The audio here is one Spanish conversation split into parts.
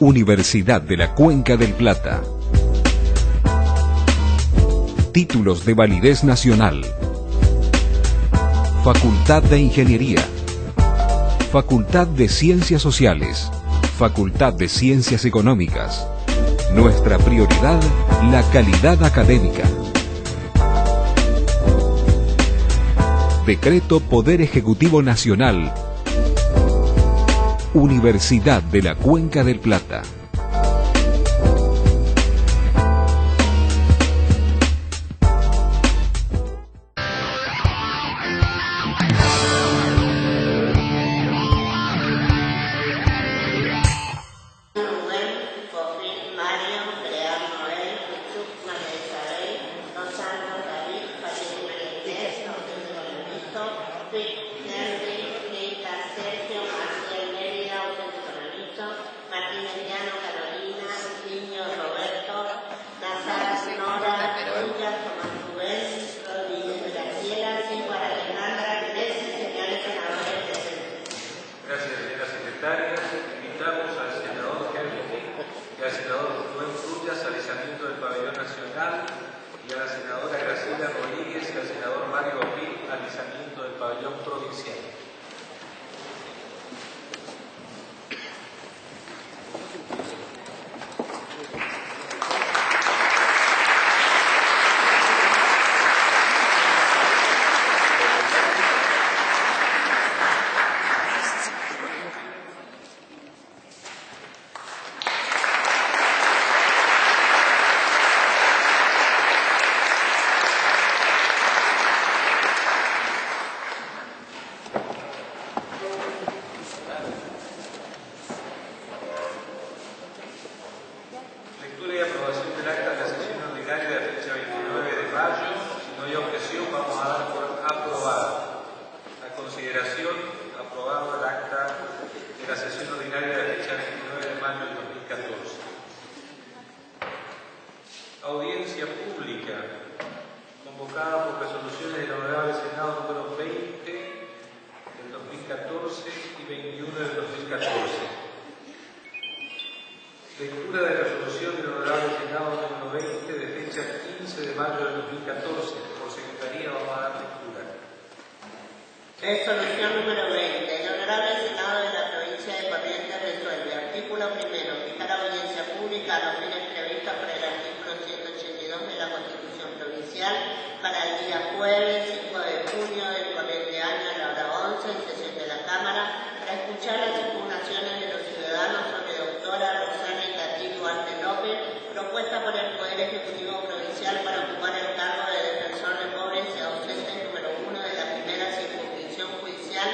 Universidad de la Cuenca del Plata. Títulos de validez nacional. Facultad de Ingeniería. Facultad de Ciencias Sociales. Facultad de Ciencias Económicas. Nuestra prioridad, la calidad académica. Decreto Poder Ejecutivo Nacional. Universidad de la Cuenca del Plata. Invitamos al senador Henry y al senador Rubén Frutas al izamiento del pabellón nacional y a la senadora Graciela Rodríguez y al senador Mario Ortiz al izamiento del pabellón provincial. Audiencia pública, convocada por resoluciones del Honorable Senado número 20 del 2014 y 21 del 2014. Lectura de resolución del Honorable Senado número 20 de fecha 15 de mayo del 2014. Por Secretaría vamos a dar lectura. Resolución número 20. El Honorable Senado de la Provincia de Corrientes resuelve. Artículo primero. Fijar audiencia pública a los fines previstos por el artículo 182 de la Constitución Provincial para el día jueves 5 de junio del corriente año a la hora 11 en sesión de la Cámara para escuchar las impugnaciones de los ciudadanos sobre doctora Rosana Itatí Duarte López, propuesta por el Poder Ejecutivo Provincial para ocupar el cargo de defensor de pobres y ausentes número 1 de la primera circunscripción judicial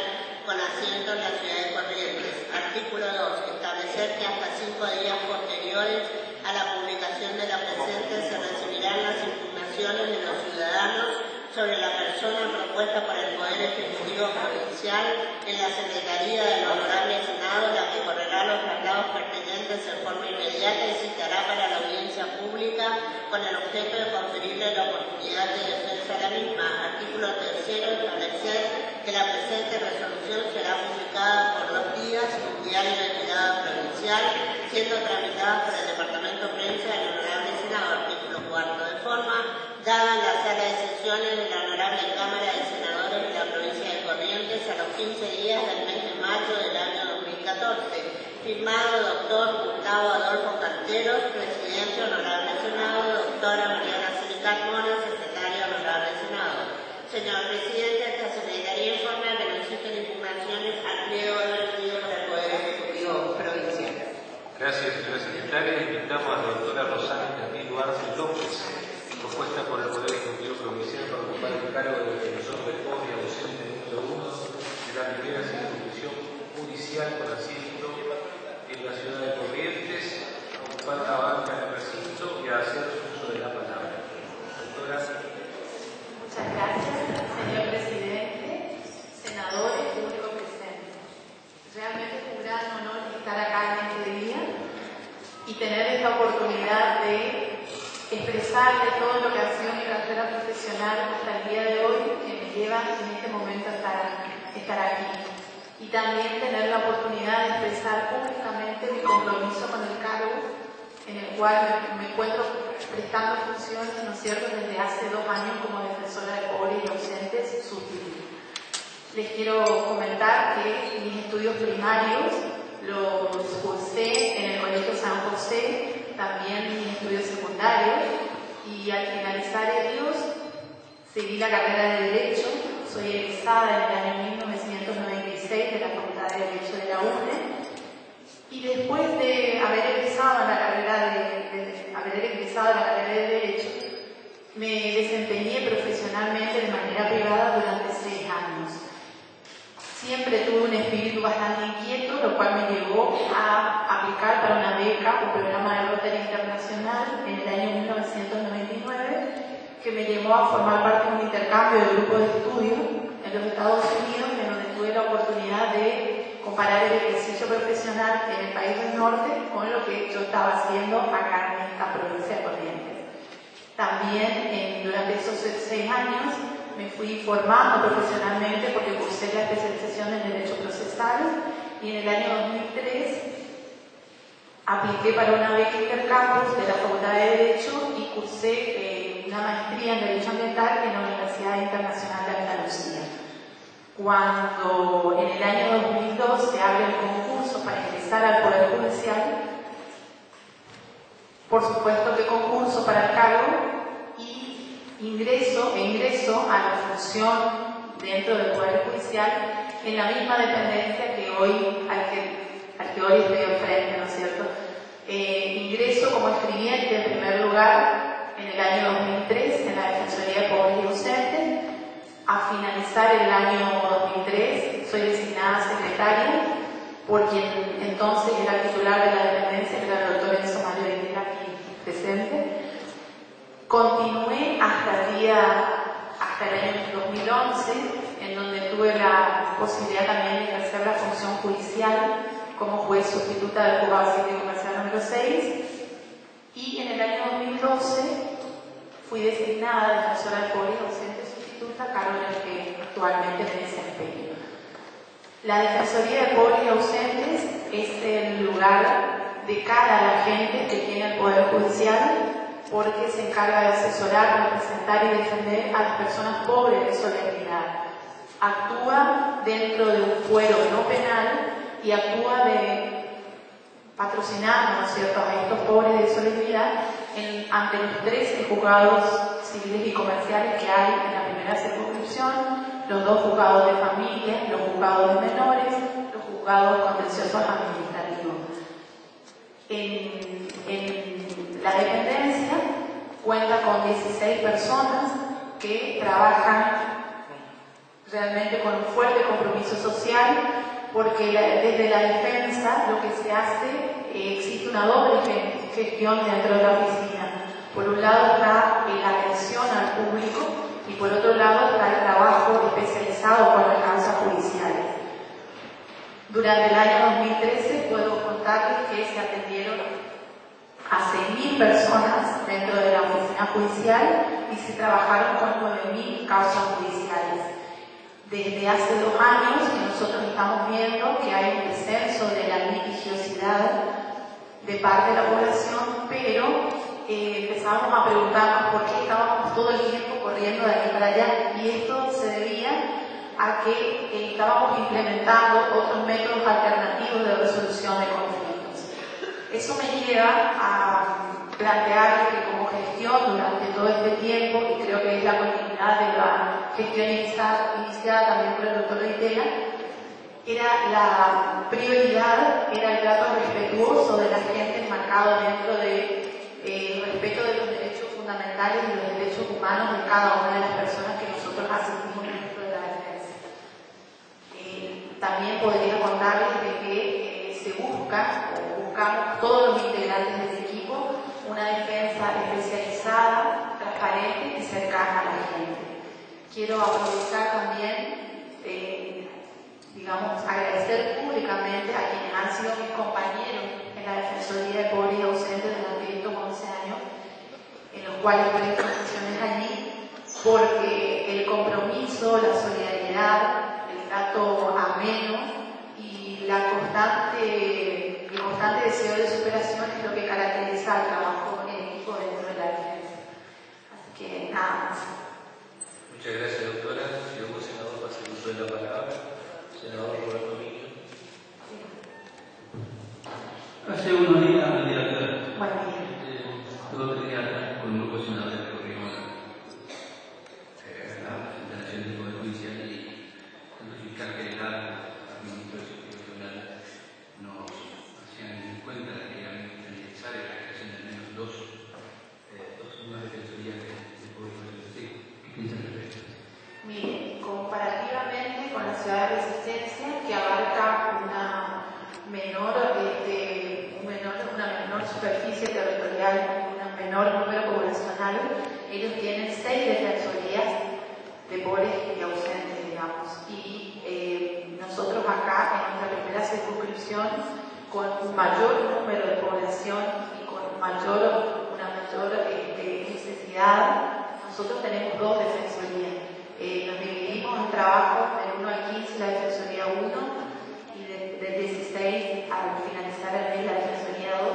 con asiento en la ciudad de Corrientes. Artículo 2. Establecer que hasta 5 días posteriores a la publicación de la presente se recibirán las impugnaciones de los ciudadanos sobre la persona propuesta por el Poder Ejecutivo Provincial en la Secretaría del Honorable Senado, la que correrá los traslados pertinentes en forma inmediata y citará para la audiencia pública con el objeto de conferirle la oportunidad de defensa a la misma. Artículo 3. Establecer que la presente resolución será publicada por 2 días en un diario de tirada provincial, siendo tramitada por el Departamento de Prensa del Honorable Senado. Artículo 4. De forma dada en la sala de sesiones de la Honorable Cámara de Senadores de la Provincia de Corrientes a los 15 días del mes de mayo del año 2014. Firmado doctor Gustavo Adolfo Canteros, presidente Honorable Senado, doctora Mariana Celi Carmona, secretaria Honorable Senado. Señor presidente, esta secretaría informa que no existen impugnaciones al pliego advertido por el Poder Ejecutivo Provincial. Gracias, señora secretaria. Invitamos a la doctora Rosana Itatí Duarte López, propuesta por el Poder Ejecutivo Provincial para ocupar el cargo de defensor de pobre y ausente número 1 de la primera circunscripción judicial con asiento en la ciudad de Corrientes, a ocupar la banca en el recinto y a hacer uso de la palabra. Doctora. Muchas gracias, señor presidente, senadores, público presente. Realmente es un gran honor estar acá en este día y tener esta oportunidad de expresar de todo lo que ha sido mi carrera profesional hasta el día de hoy, que me lleva en este momento a estar aquí. Y también tener la oportunidad de expresar públicamente nuevamente mi compromiso con el cargo, en el cual me encuentro prestando funciones, ¿no es cierto?, desde hace 2 años como defensora de pobres y ausentes subdivididos. Les quiero comentar que mis estudios primarios los cursé en el Colegio San José, también mis estudios secundarios, y al finalizar ellos seguí la carrera de Derecho. Soy egresada en el año 1996 de la Facultad de Derecho de la UNE, y después de haber egresado la carrera de Derecho, me desempeñé profesionalmente de manera privada durante 6 años. Siempre tuve un espíritu bastante inquieto, lo cual me llevó a aplicar para una beca, un programa de Rotary Internacional en el año 1999, que me llevó a formar parte de un intercambio de grupo de estudio en los Estados Unidos, en donde tuve la oportunidad de comparar el ejercicio profesional en el país del norte con lo que yo estaba haciendo acá en esta provincia de Corrientes. También durante esos 6 años me fui formando profesionalmente porque cursé la especialización en Derecho Procesal, y en el año 2003 apliqué para una beca intercampus de la Facultad de Derecho y cursé una maestría en Derecho Ambiental en la Universidad Internacional de Andalucía. Cuando en el año 2002 se abre el concurso para ingresar al Poder Judicial, por supuesto que concurso para el cargo, y ingreso a la función dentro del Poder Judicial en la misma dependencia que hoy, al que hoy estoy al frente, ¿no es cierto? Ingreso como escribiente en primer lugar en el año 2003 en la Defensoría de Pobres y Ausentes. A finalizar el año 2003 soy designada secretaria por quien entonces era titular de la dependencia, que era el doctor Enzo Mario Videla, aquí presente. Continué hasta el año 2011, en donde tuve la posibilidad también de ejercer la función judicial como juez sustituta del Juzgado Civil y Comercial número 6, y en el año 2012 fui designada defensora de pobres y ausentes sustituta, cargo en el que actualmente me desempeño. La Defensoría de Pobres y Ausentes es el lugar de cara a la gente que tiene el Poder Judicial, porque se encarga de asesorar, representar y defender a las personas pobres de solidaridad. Actúa dentro de un fuero no penal y actúa de patrocinando, ¿no es cierto?, a estos pobres de solidaridad ante los 13 juzgados civiles y comerciales que hay en la primera circunscripción, los 2 juzgados de familia, los juzgados de menores, los juzgados contenciosos administrativos. En la dependencia cuenta con 16 personas que trabajan realmente con un fuerte compromiso social, porque desde la defensa lo que se hace, existe una doble gestión dentro de la oficina. Por un lado está la atención al público y por otro lado está el trabajo especializado con las causas judiciales. Durante el año 2013 puedo contarles que se atendieron a 6.000 personas dentro de la oficina judicial y se trabajaron con 9.000 causas judiciales. Desde hace 2 años que nosotros estamos viendo que hay un descenso de la litigiosidad de parte de la población, pero empezamos a preguntarnos por qué estábamos todo el tiempo corriendo de aquí para allá, y esto se debía a que estábamos implementando otros métodos alternativos de resolución de conflictos. Eso me lleva a plantear que como gestión durante todo este tiempo, y creo que es la continuidad de la gestión iniciada también por el doctor Videla, era la prioridad, era el trato respetuoso de la gente enmarcado dentro del respeto de los derechos fundamentales y los derechos humanos de cada una de las personas que nosotros asistimos dentro de la defensa. También podría contarles de que buscamos todos los integrantes del equipo una defensa especializada, transparente y cercana a la gente. Quiero aprovechar también agradecer públicamente a quienes han sido mis compañeros en la Defensoría de Pobres y Ausentes durante estos 11 años, en los cuales presto funciones allí, porque el compromiso, la solidaridad, el trato ameno y el constante deseo de superación es lo que caracteriza al trabajo en equipo dentro de la defensa. Así que nada más. Muchas gracias, doctora. Si algún senador va a hacer uso de la palabra, senador Roberto Millo. Hace unos días, director, Buen día. tuve que quedar con un grupo de senadores que corrimos la presentación del Poder Judicial y el fiscal general, el ministro del Sistema Nacional, nos hacían en cuenta que era necesaria la creación de al menos dos nuevas defensorías del público. ¿Qué piensan al respecto? Mire, comparativamente con la ciudad de Resistencia, que abarca una menor superficie territorial, un menor número poblacional, ellos tienen 6 defensorías de pobres y ausentes, digamos. Y nosotros acá, en nuestra primera circunscripción, con un mayor número de población y con una mayor necesidad, nosotros tenemos 2 defensorías. Nos dividimos el trabajo del 1 al 15, la defensoría 1, y del 16 al finalizar el mes, la defensoría 2.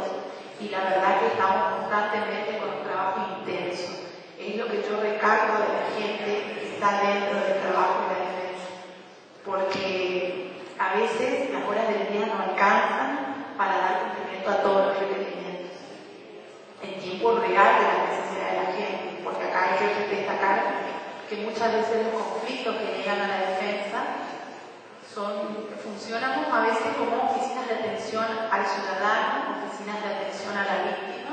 Y la verdad que estamos constantemente con un trabajo intenso. Es lo que yo recargo de la gente que está dentro del trabajo de la defensa. Porque a veces las horas del día no alcanzan para dar cumplimiento a todos los requerimientos. En tiempo real de la necesidad de la gente. Porque acá hay que destacar que muchas veces los conflictos que llegan a la defensa funcionamos a veces como oficinas de atención al ciudadano, oficinas de atención a la víctima,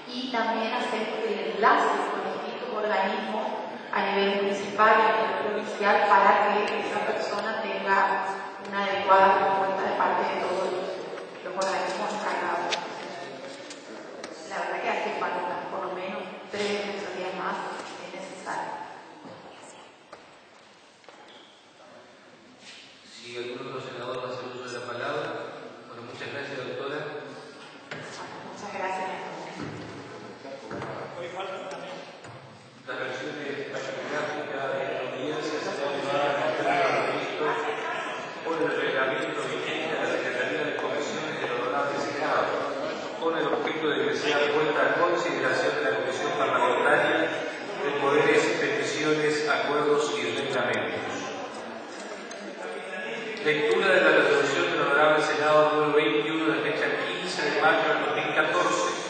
y también hacemos el enlace con distintos organismos a nivel municipal y a nivel provincial para que esa persona tenga una adecuada respuesta de parte de todos los organismos encargados. La verdad que hace falta por lo menos 3 defensorías más, es necesario. Si algún otro senador va a hacer uso de la palabra. Bueno, muchas gracias, doctora. Muchas gracias. Las versiones taquigráficas de la audiencia serán llevadas al término previsto por el reglamento vigente de la Secretaría de Comisiones del Honorable Senado, con el objeto de que sea puesta a consideración de la Comisión Parlamentaria de Poderes, Peticiones, Acuerdos y Reglamentos. Lectura de la resolución del Honorable Senado número 21 de fecha 15 de mayo del 2014.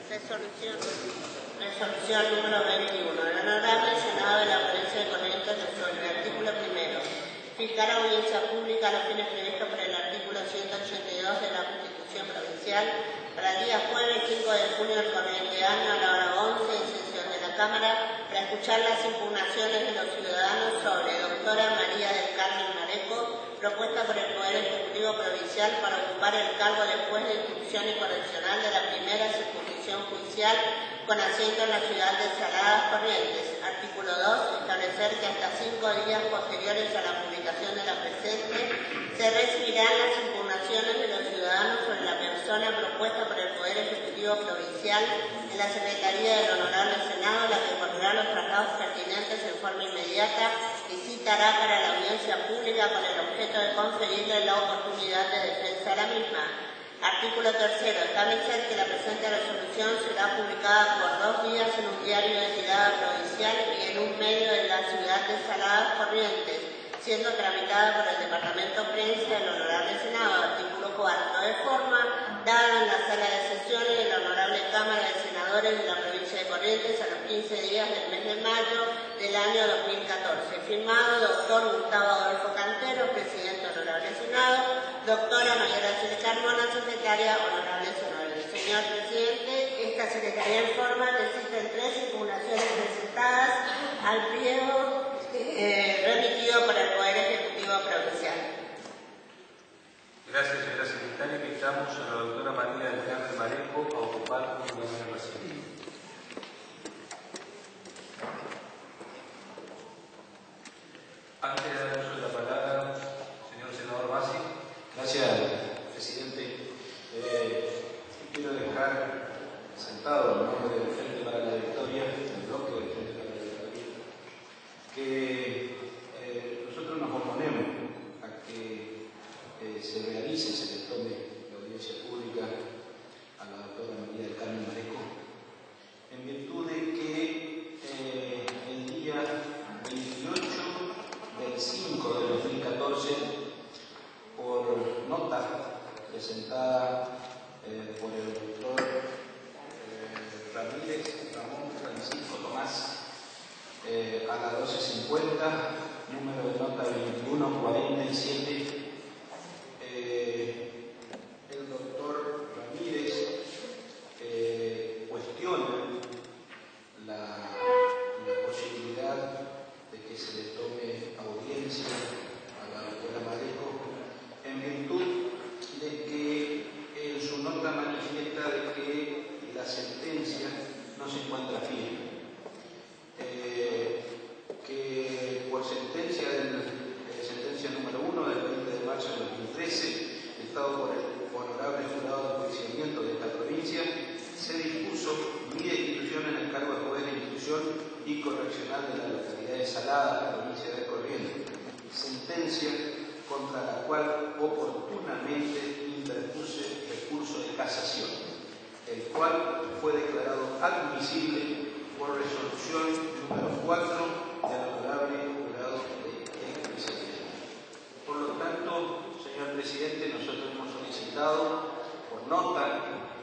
Resolución número 21. El Honorable Senado de la Provincia de Corrientes resuelve el artículo primero. Fijar audiencia pública a los fines previstos por el artículo 182 de la Constitución Provincial para el día jueves 5 de junio del corriente año a la hora 11 en sesión de la Cámara para escuchar las impugnaciones de los ciudadanos sobre doctora María del Carmen Mareco, propuesta por el Poder Ejecutivo Provincial para ocupar el cargo de juez de instrucción y correccional de la primera circunscripción judicial con asiento en la ciudad de Saladas Corrientes. Artículo 2. Establecer que hasta 5 días posteriores a la publicación de la presente se recibirán las impugnaciones de los ciudadanos sobre la persona propuesta por el Poder Ejecutivo Provincial en la Secretaría del Honorable Senado, la que correrá los traslados pertinentes en forma inmediata y citará para la audiencia pública con el objeto de conferirle la oportunidad de defensa a la misma. Artículo 3. Establecer que la presente resolución será publicada por 2 días en un diario de tirada provincial y en un medio de la ciudad de Saladas Corrientes, siendo tramitada por el Departamento Prensa del Honorable Senado. Artículo 4. De forma dada en la sala de sesiones de la Honorable Cámara de Senadores de la Provincia de Corrientes a los 15 días del mes de mayo del año 2014. Firmado doctor Gustavo Adolfo Cantero, presidente Honorable Senado, doctora María Graciela Carmona, secretaria Honorable Senado. Señor presidente, esta secretaría informa que existen 3 impugnaciones presentadas al pliego remitido por el Poder Ejecutivo Provincial. Gracias, señora secretaria. Invitamos a la doctora María del Carmen Mareco a ocupar un lugar en el recinto. Antes de dar uso de la palabra, señor senador Bassi. Gracias, presidente. Quiero dejar sentado en nombre del Frente para la Victoria, del bloque del Frente para la Victoria, que nosotros nos oponemos presentada por el doctor Ramírez Ramón Francisco Tomás, a las 12:50, número de nota 2147. El doctor Ramírez cuestiona la posibilidad de que se le tome audiencia a la doctora Mareco en virtud de que en su nota manifiesta de que la sentencia no se encuentra firme, que por sentencia número 1 del 20 de marzo de 2013, dictado por el honorable jurado de enjuiciamiento de esta provincia, se dispuso mi destitución en el cargo de juez de instrucción y correccional de la localidad de Salada, provincia de Corrientes, sentencia contra la cual oportunamente interpuse recurso de casación, el cual fue declarado admisible por resolución número 4 del honorable jurado de enjuiciamiento. Por lo tanto, señor presidente, nosotros hemos solicitado por nota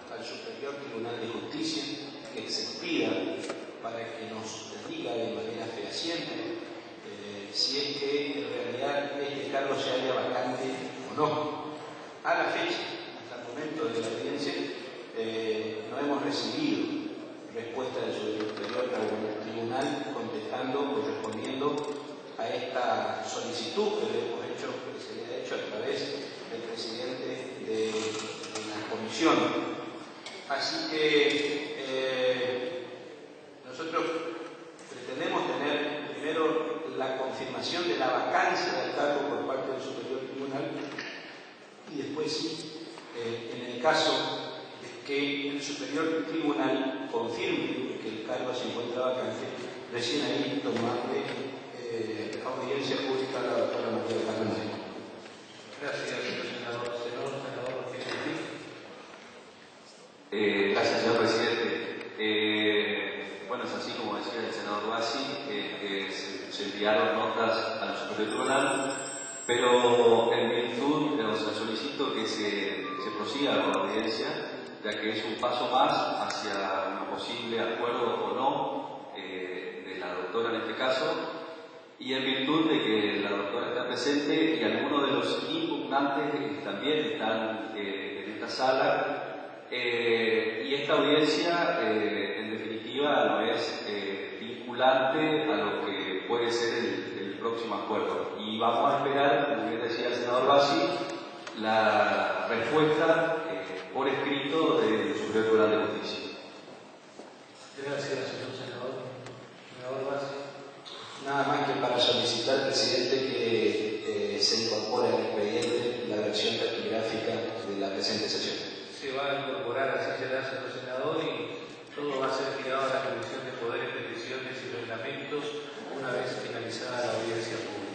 al Superior Tribunal de Justicia que se pida para que nos diga de manera fehaciente si es que en realidad este cargo se halla vacante o no. A la fecha, hasta el momento de la audiencia, no hemos recibido respuesta del Superior Tribunal contestando o respondiendo a esta solicitud que se le ha hecho a través del presidente de la comisión. Así que nosotros pretendemos tener primero la confirmación de la vacancia del cargo por parte del Superior Tribunal y después sí, en el caso de que el Superior Tribunal confirme que el cargo se encuentra vacante, recién ahí tomarle audiencia pública a la doctora María del Carmen Mareco. Gracias, señor senador. Senador, gracias, señor presidente. Bueno, es así como decía el senador Bassi, que se enviaron notas al Superior Tribunal, pero en virtud, solicito que se prosiga con la audiencia, ya que es un paso más hacia un posible acuerdo o no de la doctora en este caso, y en virtud de que la doctora está presente y algunos de los impugnantes también están en esta sala, y esta audiencia en definitiva no es vinculante a lo que puede ser el próximo acuerdo, y vamos a esperar, como bien decía el senador Bassi, la respuesta por escrito del Superior Tribunal de Justicia. Gracias, señor senador. Senador Bassi. Nada más que para solicitar, presidente, que se incorpore al expediente la versión taquigráfica de la presente sesión. Se va a incorporar, así será, señor senador, y todo va a ser girado a la Comisión de Poderes, Peticiones y Reglamentos una vez finalizada la audiencia pública.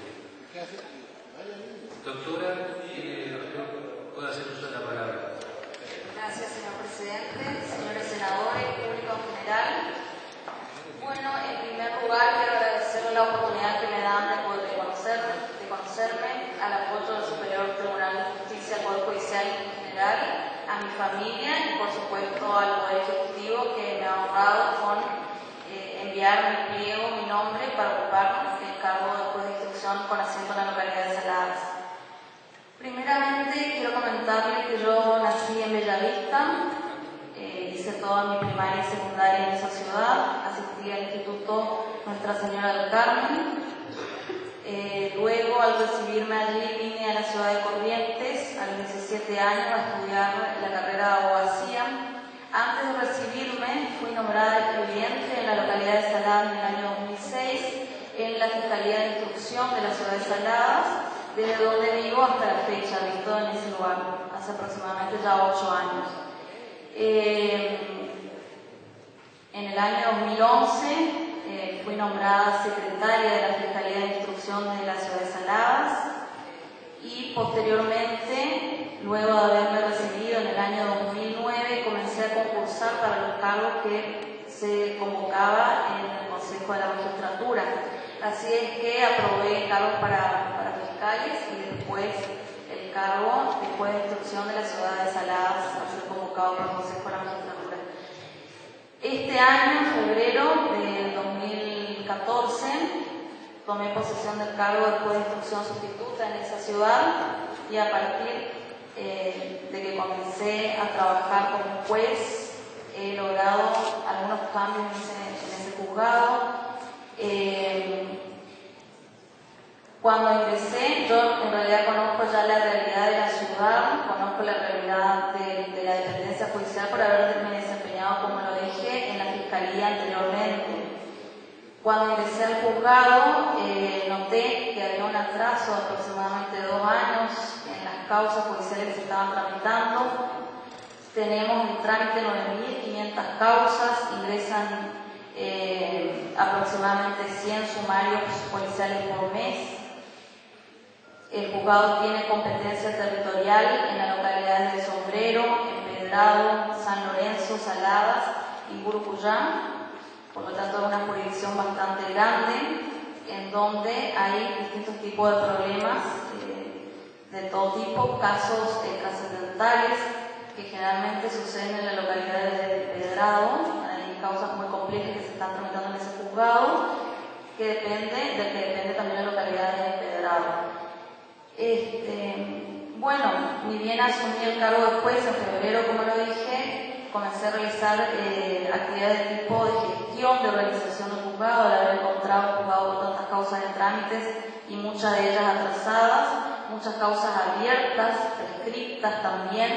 Doctora, puede hacer uso de la palabra. Gracias, señor presidente, señores senadores, público en general. Bueno, en primer lugar quiero agradecer la oportunidad que me dan de poder conocerme, al apoyo del Superior Tribunal de Justicia, al Poder Judicial en general, a mi familia y por supuesto al Poder Ejecutivo que me ha honrado con enviar mi pliego, mi nombre para ocupar el cargo de juez de instrucción con asiento en la localidad de Saladas. Primeramente quiero comentarles que yo nací en Bellavista, hice toda mi primaria y secundaria en esa ciudad, asistí al Instituto Nuestra Señora del Carmen. Luego, al recibirme allí, vine a la ciudad de Corrientes a los 17 años a estudiar la carrera de abogacía. Antes de recibirme, fui nombrada escribiente en la localidad de Saladas en el año 2006, en la Fiscalía de Instrucción de la ciudad de Saladas, desde donde vivo hasta la fecha, visto en ese lugar, hace aproximadamente ya 8 años. En el año 2011 fui nombrada secretaria de la Fiscalía de Instrucción de la ciudad de Saladas y posteriormente, luego de haberme recibido en el año 2009, comencé a concursar para los cargos que se convocaba en el Consejo de la Magistratura. Así es que aprobé cargos para fiscales y después el cargo de juez de instrucción de la ciudad de Saladas a ser convocado por el Consejo de la Magistratura. Este año, en febrero del 2014, tomé posesión del cargo de juez de instrucción sustituta en esa ciudad y a partir de que comencé a trabajar como juez he logrado algunos cambios en ese juzgado. Cuando ingresé, yo en realidad conozco ya la realidad de la ciudad, conozco la realidad de la dependencia judicial por haberme desempeñado, como lo dije, en la fiscalía anteriormente. Cuando ingresé al juzgado, noté que había un atraso de aproximadamente 2 años en las causas judiciales que se estaban tramitando. Tenemos en trámite 9.500 causas, ingresan aproximadamente 100 sumarios judiciales por mes. El juzgado tiene competencia territorial en las localidades de Sombrero, Empedrado, San Lorenzo, Saladas y Burucuyán. Por lo tanto, es una jurisdicción bastante grande en donde hay distintos tipos de problemas de todo tipo, casos trascendentales que generalmente suceden en la localidad de Empedrado. Hay causas muy complejas que se están tramitando en ese juzgado que depende también de la localidad de Empedrado. Bueno, ni bien asumí el cargo de juez en febrero, como lo dije, comencé a realizar actividades de tipo de gestión, de organización del juzgado, al haber encontrado un juzgado con tantas causas en trámites y muchas de ellas atrasadas, muchas causas abiertas, prescriptas también,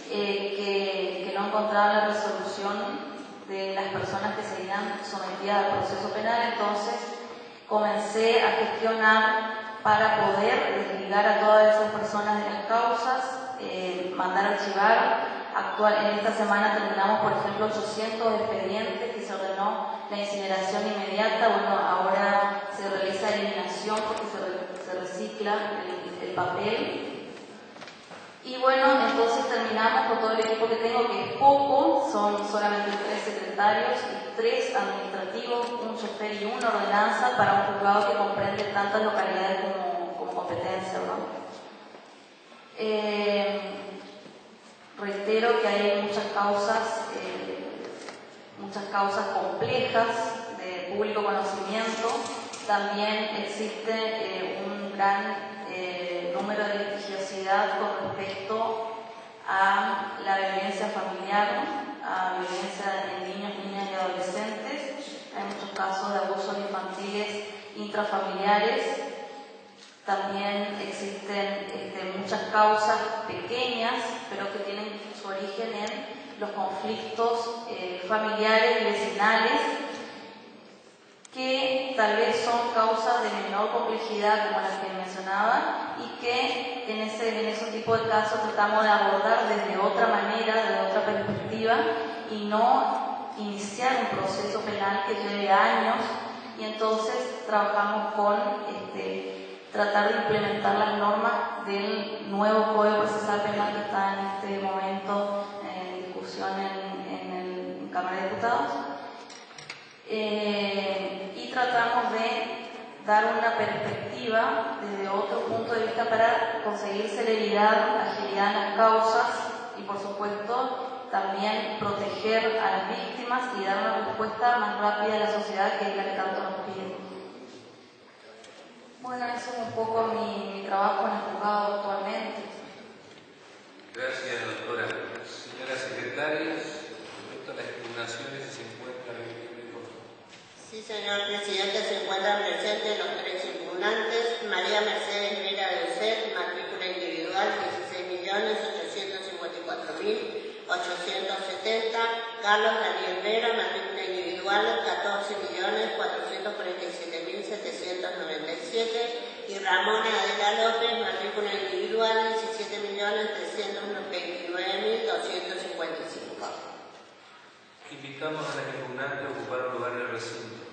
que no encontraban la resolución de las personas que serían sometidas al proceso penal. Entonces comencé a gestionar para poder desligar a todas esas personas de las causas, mandar a archivar. En esta semana terminamos, por ejemplo, 800 expedientes que se ordenó la incineración inmediata. Bueno, ahora se realiza eliminación porque se recicla el papel. Y bueno, entonces terminamos con todo el equipo que tengo, que es poco, son solamente 3 secretarios y 3 administrativos, un chofer y una ordenanza para un juzgado que comprende tantas localidades como competencia, ¿no? Reitero que hay muchas causas complejas de público conocimiento. También existe un gran número de litigiosidad con respecto a la violencia familiar, a violencia en niños, niñas y adolescentes. Hay muchos casos de abusos infantiles intrafamiliares. También existen muchas causas pequeñas, pero que tienen su origen en los conflictos familiares y vecinales, que tal vez son causas de menor complejidad, como las que mencionaba, y que en ese tipo de casos tratamos de abordar desde otra manera, desde otra perspectiva, y no iniciar un proceso penal que lleve años. Y entonces trabajamos con tratar de implementar las normas del nuevo Código Procesal Penal que está en este momento en discusión en Cámara de Diputados. Y tratamos de dar una perspectiva desde otro punto de vista para conseguir celeridad, agilidad en las causas y, por supuesto, también proteger a las víctimas y dar una respuesta más rápida a la sociedad, que es la que tanto nos pide. Bueno, eso es un poco mi trabajo en el juzgado actualmente. Gracias, doctora. Señora secretaria, respecto a las impugnaciones, se encuentran en el corte. Sí, señor presidente, se encuentran presentes los 3 impugnantes. María Mercedes Vera de Ucet, matrícula individual 16.854.870. Carlos Daniel Vera, matrícula individual 14.447.797. Y Ramona Adela López, matrícula individual 17.329.255. Invitamos a las impugnantes a ocupar un lugar en el recinto.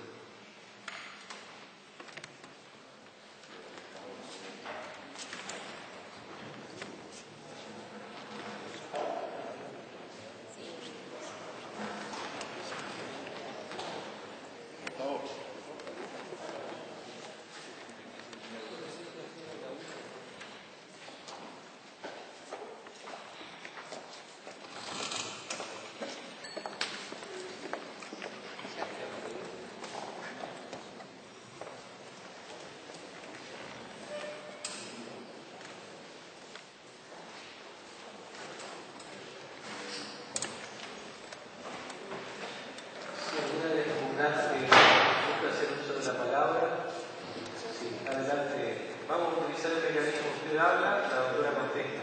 usted habla, la doctora contesta.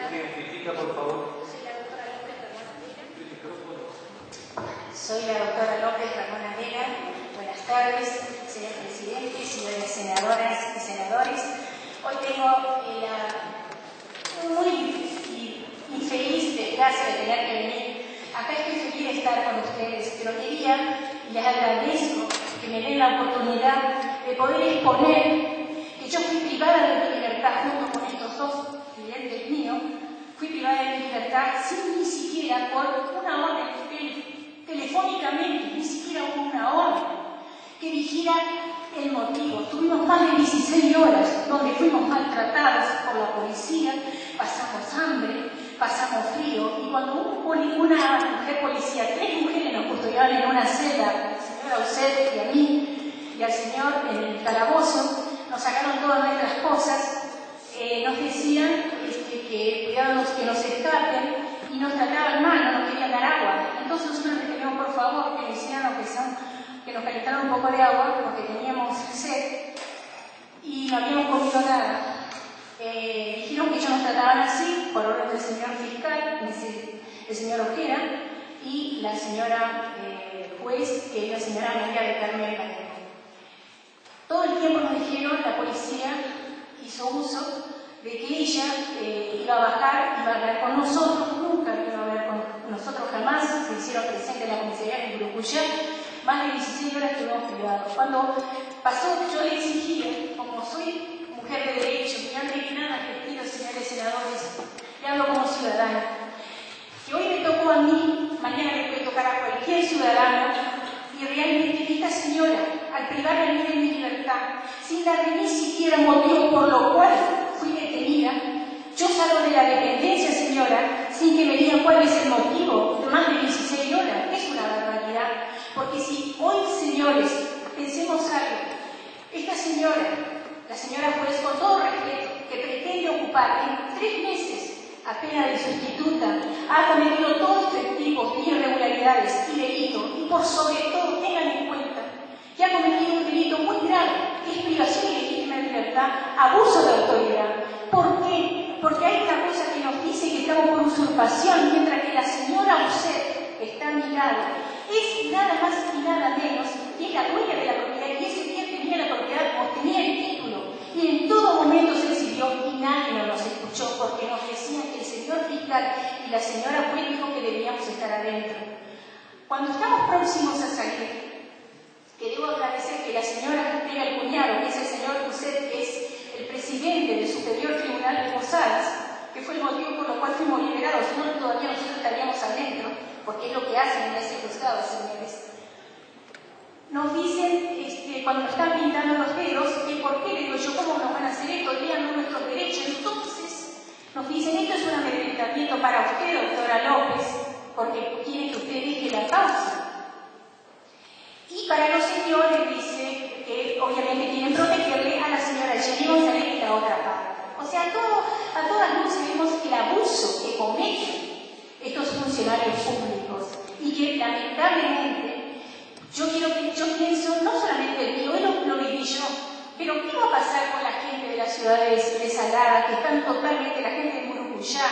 ¿Se identifica, por favor? Soy la doctora López Ramón Vega. Buenas tardes, señor presidente, señoras senadoras y senadores. Hoy tengo la muy infeliz desgracia de tener que venir. Acá estoy feliz de estar con ustedes, pero quería y les agradezco que me den la oportunidad de poder exponer que yo fui privada de mi libertad junto con estos dos clientes míos. Fui privada de mi libertad sin ni siquiera por una orden telefónicamente, ni siquiera hubo una orden que dijera el motivo. Tuvimos más de 16 horas donde fuimos maltratados por la policía, pasamos hambre, pasamos frío, y cuando una mujer policía, 3 mujeres nos custodiaban en una celda, la señora Uset y a mí y al señor en el calabozo, nos sacaron todas nuestras cosas, nos decían que cuidábamos que nos escapen y nos trataban mal, no nos querían dar agua. Entonces nosotros les pedimos por favor que nos hicieran que nos calentaran un poco de agua porque teníamos sed y no habíamos comido nada. Dijeron que ellos nos trataban así por orden del señor fiscal, el señor Ojera, y la señora juez, que es la señora María del Carmen Palermo. Todo el tiempo nos dijeron, la policía hizo uso de que ella iba a bajar, iba a hablar con nosotros, nunca iba a hablar con nosotros jamás. Se hicieron presentes en la comisaría en Burucuyá, más de 16 horas estuvimos privados. Cuando pasó, yo le exigía, como soy mujer de derecho, y antes que nada les pido, señores senadores, le hablo como ciudadana, que hoy me tocó a mí, mañana le puede tocar a cualquier ciudadano, y realmente esta señora, al privarme a mí de mi libertad, sin darme ni siquiera motivo por lo cual fui detenida, yo salgo de la dependencia, señora, sin que me digan cuál es el motivo de más de 16 horas. Es una barbaridad. Porque si hoy, señores, pensemos algo, esta señora, la señora juez, con todo respeto, que pretende ocupar en 3 meses a pena de sustituta, ha cometido todo este tipo de irregularidades y delitos, y por sobre todo tengan en cuenta que ha cometido un delito muy grave, que es privación ilegítima de libertad, abuso de autoridad. ¿Por qué? Porque hay una cosa que nos dice que estamos por usurpación, mientras que la señora Uset, que está a mi lado, es nada más y nada menos que es la dueña de la propiedad, y ese día tenía la propiedad o tenía el título, y en todo momento se exhibió y nadie nos escuchó porque nos decían que el señor fiscal y la señora juez dijo que debíamos estar adentro. Cuando estamos próximos a salir, que debo agradecer que la señora tenga el cuñado, que es el señor Uset, que es el presidente del Superior Tribunal de Posadas, que fue el motivo por el cual fuimos liberados, si no todavía nosotros estaríamos adentro, porque es lo que hacen en ese juzgado, señores. Nos dicen, cuando nos están pintando los dedos, que por qué, digo yo, ¿cómo nos van a hacer esto? Lean nuestros derechos. Entonces, nos dicen, esto es un amedrentamiento para usted, doctora López, porque quieren que usted deje la causa. Y para los señores dice que obviamente quieren protegerle a la señora Jenny González y la otra parte. O sea, a todas luces vemos el abuso que cometen estos funcionarios públicos y que lamentablemente yo pienso, no solamente el mío, lo viví yo, pero ¿qué va a pasar con la gente de las ciudades de Salada, que están totalmente, la gente de Burucuyá,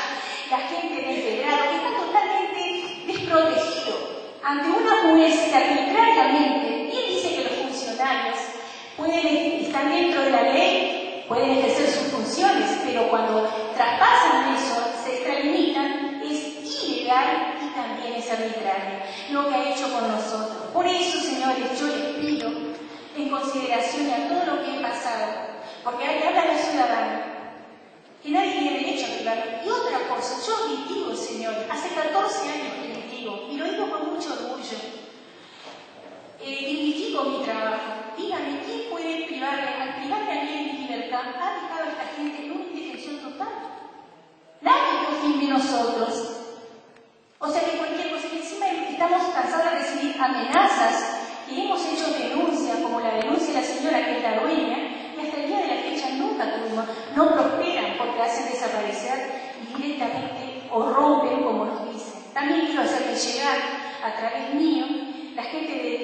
la gente de Federado, que están totalmente desprotegidos ante una juez que arbitrariamente, bien dice que los funcionarios pueden estar dentro de la ley, pueden ejercer sus funciones, pero cuando traspasan eso, se extralimitan, es ilegal y también es arbitrario lo que ha hecho con nosotros. Por eso, señores, yo les pido, en consideración a todo lo que he pasado, porque ahí habla la ciudadana, que nadie tiene derecho a privarme. Y otra cosa, yo litigo, señores, hace 14 años que litigo, y lo digo con mucho orgullo. Dignifico mi trabajo. Díganme, ¿quién puede privarme? Al privarme a mí de mi libertad, ha dejado a esta gente en una indefensión total. Nadie confía en nosotros. O sea que cualquier cosa, que encima estamos cansados de recibir amenazas, y hemos hecho denuncias, como la denuncia de la señora que es la dueña, y hasta el día de la fecha nunca tuvimos, no prosperan porque hacen desaparecer y directamente o rompen, como nos dicen. También quiero hacerles llegar a través mío la gente de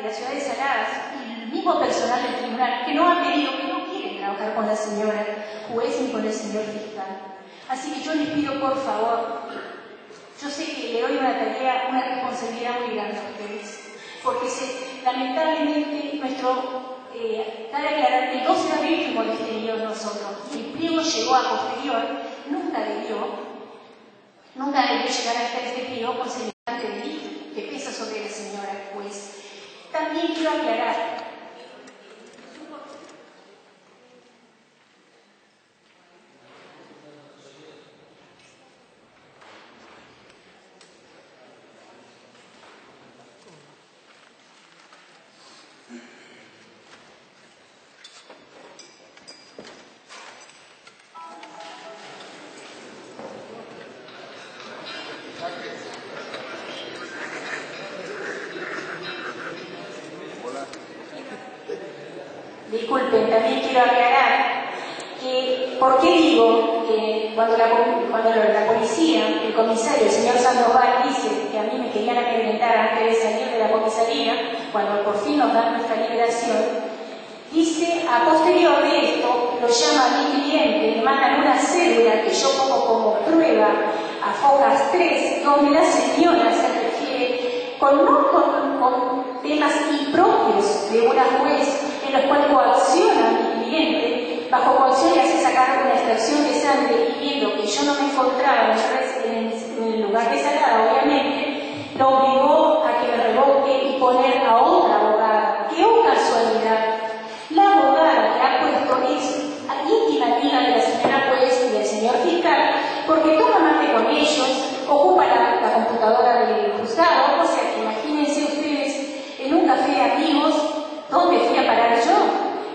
la ciudad de Saladas y el mismo personal del tribunal que no ha pedido, que no quieren trabajar con la señora juez ni con el señor fiscal. Así que yo les pido, por favor, yo sé que le doy una tarea, una responsabilidad muy grande a ustedes, porque lamentablemente cabe aclarar que el 12 de abril fuimos detenidos nosotros, y el pliego llegó a posterior, nunca debió llegar hasta este pliego con semejante delito que pesa sobre la señora juez. También quiero aclarar. Disculpen, también quiero aclarar que, ¿por qué digo que cuando la policía, el comisario, el señor Sandoval, dice que a mí me querían amedrentar antes de salir de la comisaría, cuando por fin nos dan nuestra liberación, dice, a posterior de esto, lo llama a mi cliente, le mandan una cédula que yo pongo como prueba a Focas 3, donde la señora se refiere con temas impropios de una juez, en los cuales coacciona a mi cliente, bajo coacción le hace sacar una extracción de sangre y viendo que yo no me encontraba en el lugar de salada, obviamente, lo obligó a que me revoque y poner a otra abogada. ¡Qué casualidad! La abogada que ha puesto es íntima amiga de la señora juez y del señor fiscal, porque toma mate con ellos, ocupa la computadora del juzgado, o sea que imagínense ustedes en un café de amigos, ¿dónde fui a parar yo?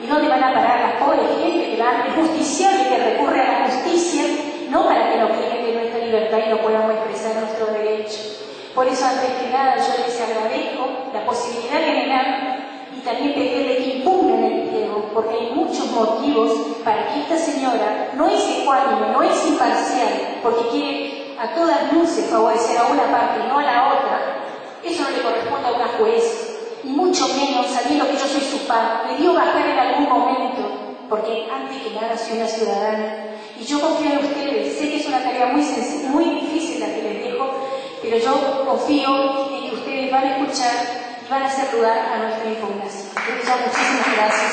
¿Y dónde van a parar las pobres gente que van de justiciable, que recurre a la justicia, no para que nos priven de nuestra libertad y no podamos expresar nuestro derecho? Por eso, antes que nada, yo les agradezco la posibilidad que me dan y también pedirle que impugnen el pliego, porque hay muchos motivos para que esta señora no es ecuánime, no es imparcial, porque quiere a todas luces favorecer a una parte y no a la otra. Eso no le corresponde a una juez. Y mucho menos sabiendo que yo soy su par. Le dio bajar en algún momento, porque antes que nada soy una ciudadana. Y yo confío en ustedes. Sé que es una tarea muy difícil la que les dejo, pero yo confío en que ustedes van a escuchar y van a hacer lugar a nuestra impugnación. Entonces, ya muchísimas gracias.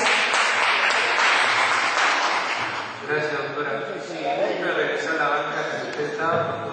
Gracias, doctora. Sí, déjeme regresar a la banca que usted estaba.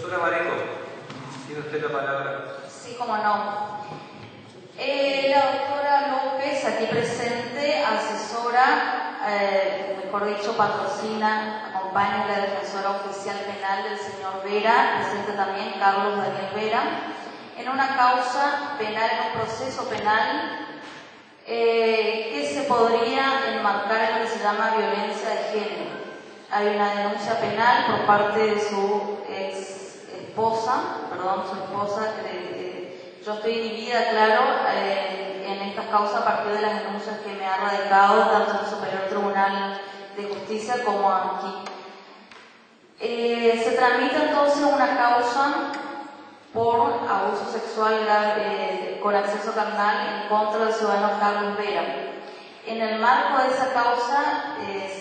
Doctora Mareco, tiene usted la palabra. Sí, cómo no. La doctora López, aquí presente, asesora, mejor dicho, patrocina, acompaña a la defensora oficial penal del señor Vera, presente también Carlos Daniel Vera, en una causa penal, en un proceso penal que se podría enmarcar en lo que se llama violencia de género. Hay una denuncia penal por parte de su esposa, yo estoy dividida, claro, en esta causa a partir de las denuncias que me ha radicado tanto en el Superior Tribunal de Justicia como aquí. Se tramita entonces una causa por abuso sexual con acceso carnal en contra del ciudadano Carlos Vera. En el marco de esa causa,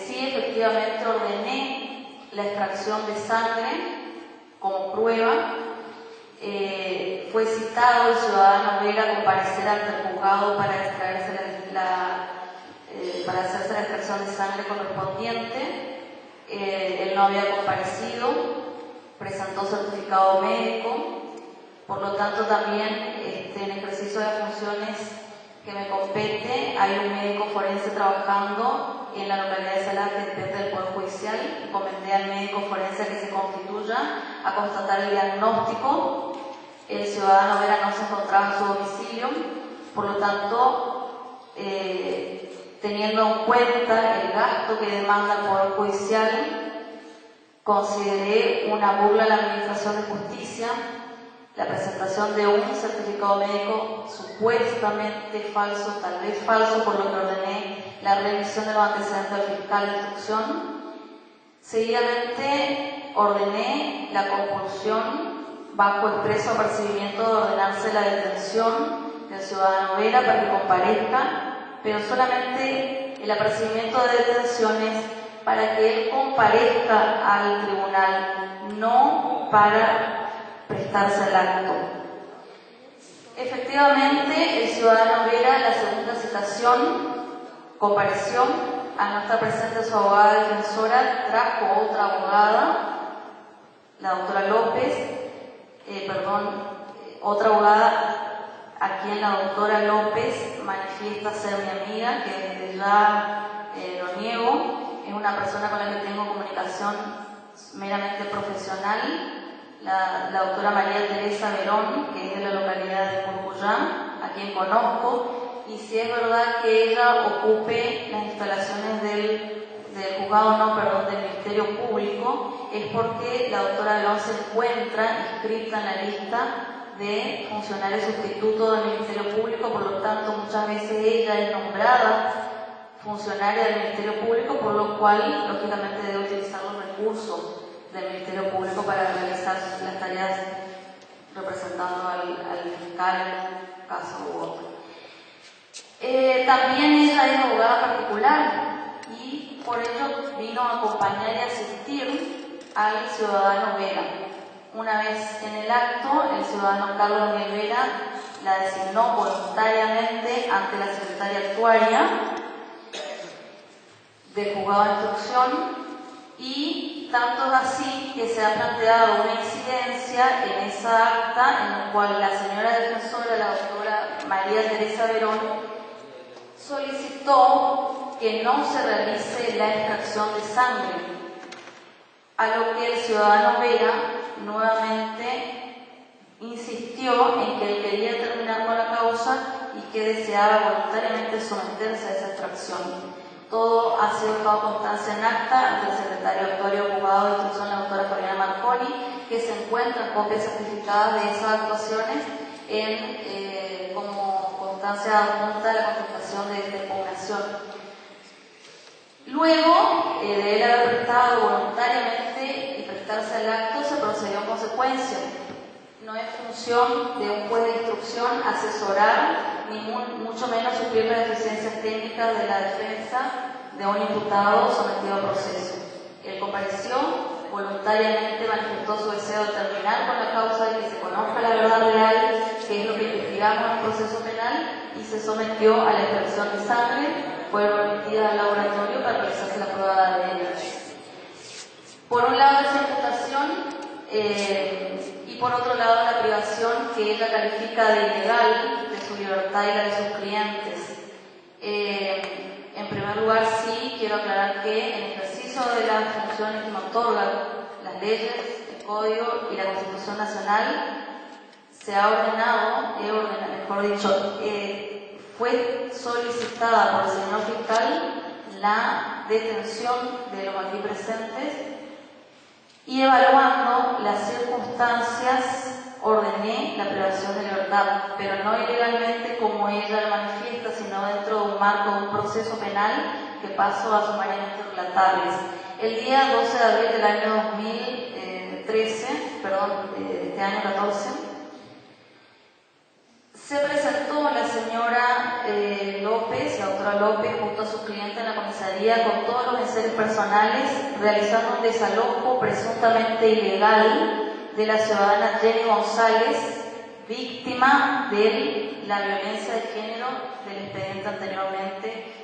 sí efectivamente ordené la extracción de sangre como prueba. Fue citado el ciudadano Vera a comparecer ante el juzgado para hacerse la extracción de sangre correspondiente. Él no había comparecido, presentó certificado médico, por lo tanto también en ejercicio de las funciones que me compete, hay un médico forense trabajando en la localidad de Salar que depende del Poder Judicial, y comenté al médico forense que se constituya a constatar el diagnóstico. El ciudadano Vera no se encontraba en su domicilio, por lo tanto, teniendo en cuenta el gasto que demanda el Poder Judicial, consideré una burla a la Administración de Justicia la presentación de un certificado médico supuestamente falso, tal vez falso, por lo que ordené la revisión de los antecedentes del fiscal de instrucción. Seguidamente ordené la compulsión bajo expreso apercibimiento de ordenarse la detención del ciudadano Vera para que comparezca, pero solamente el apercibimiento de detenciones para que él comparezca al tribunal, no para prestarse al acto. Efectivamente, el ciudadano Vera, en la segunda citación, compareció. Al no estar presente su abogada defensora, trajo otra abogada, la doctora López, otra abogada a quien la doctora López manifiesta ser mi amiga, que desde ya lo niego. Es una persona con la que tengo comunicación meramente profesional. La doctora María Teresa Verón, que es de la localidad de Murcuyán, a quien conozco, y si es verdad que ella ocupe las instalaciones del Ministerio Público, es porque la doctora Verón se encuentra inscrita en la lista de funcionarios sustitutos del Ministerio Público, por lo tanto muchas veces ella es nombrada funcionaria del Ministerio Público, por lo cual lógicamente debe utilizar los recursos del Ministerio Público para realizar las tareas representando al fiscal en un caso u otro. También ella es abogada particular y por ello vino a acompañar y asistir al ciudadano Vera. Una vez en el acto, el ciudadano Carlos Daniel Vera la designó voluntariamente ante la secretaria actuaria del juzgado de instrucción, y tanto es así que se ha planteado una incidencia en esa acta en la cual la señora defensora, la doctora María Teresa Verón, solicitó que no se realice la extracción de sangre, a lo que el ciudadano Vera nuevamente insistió en que él quería terminar con la causa y que deseaba voluntariamente someterse a esa extracción. Todo ha sido dejado constancia en acta ante el secretario actuario juzgado de instrucción, la doctora Fabiana Marconi, que se encuentran copias certificadas de esas actuaciones como constancia adjunta de la contestación de esta impugnación. Luego de él haber prestado voluntariamente y prestarse al acto, se procedió en consecuencia. No es función de un juez de instrucción asesorar, ni mucho menos suplir las deficiencias técnicas de la defensa de un imputado sometido a proceso. Él compareció, voluntariamente manifestó su deseo de terminar con la causa y que se conozca la verdad real, que es lo que investigamos en el proceso penal, y se sometió a la extracción de sangre. Fue remitida al laboratorio para realizarse la prueba de ADN. Por un lado, esa imputación por otro lado la privación que ella califica de ilegal de su libertad y la de sus clientes. En primer lugar, sí quiero aclarar que en ejercicio de las funciones que me otorgan las leyes, el Código y la Constitución Nacional, se ha ordenado, mejor dicho, fue solicitada por el señor fiscal la detención de los aquí presentes y evaluando las circunstancias ordené la privación de libertad, pero no ilegalmente como ella manifiesta, sino dentro de un marco de un proceso penal que paso a sumariamente relatarles. El día 12 de abril del año 2013, de este año 14, se presentó la señora López, la doctora López, junto a su cliente en la comisaría con todos los enseres personales, realizando un desalojo presuntamente ilegal de la ciudadana Jenny González, víctima de la violencia de género del expediente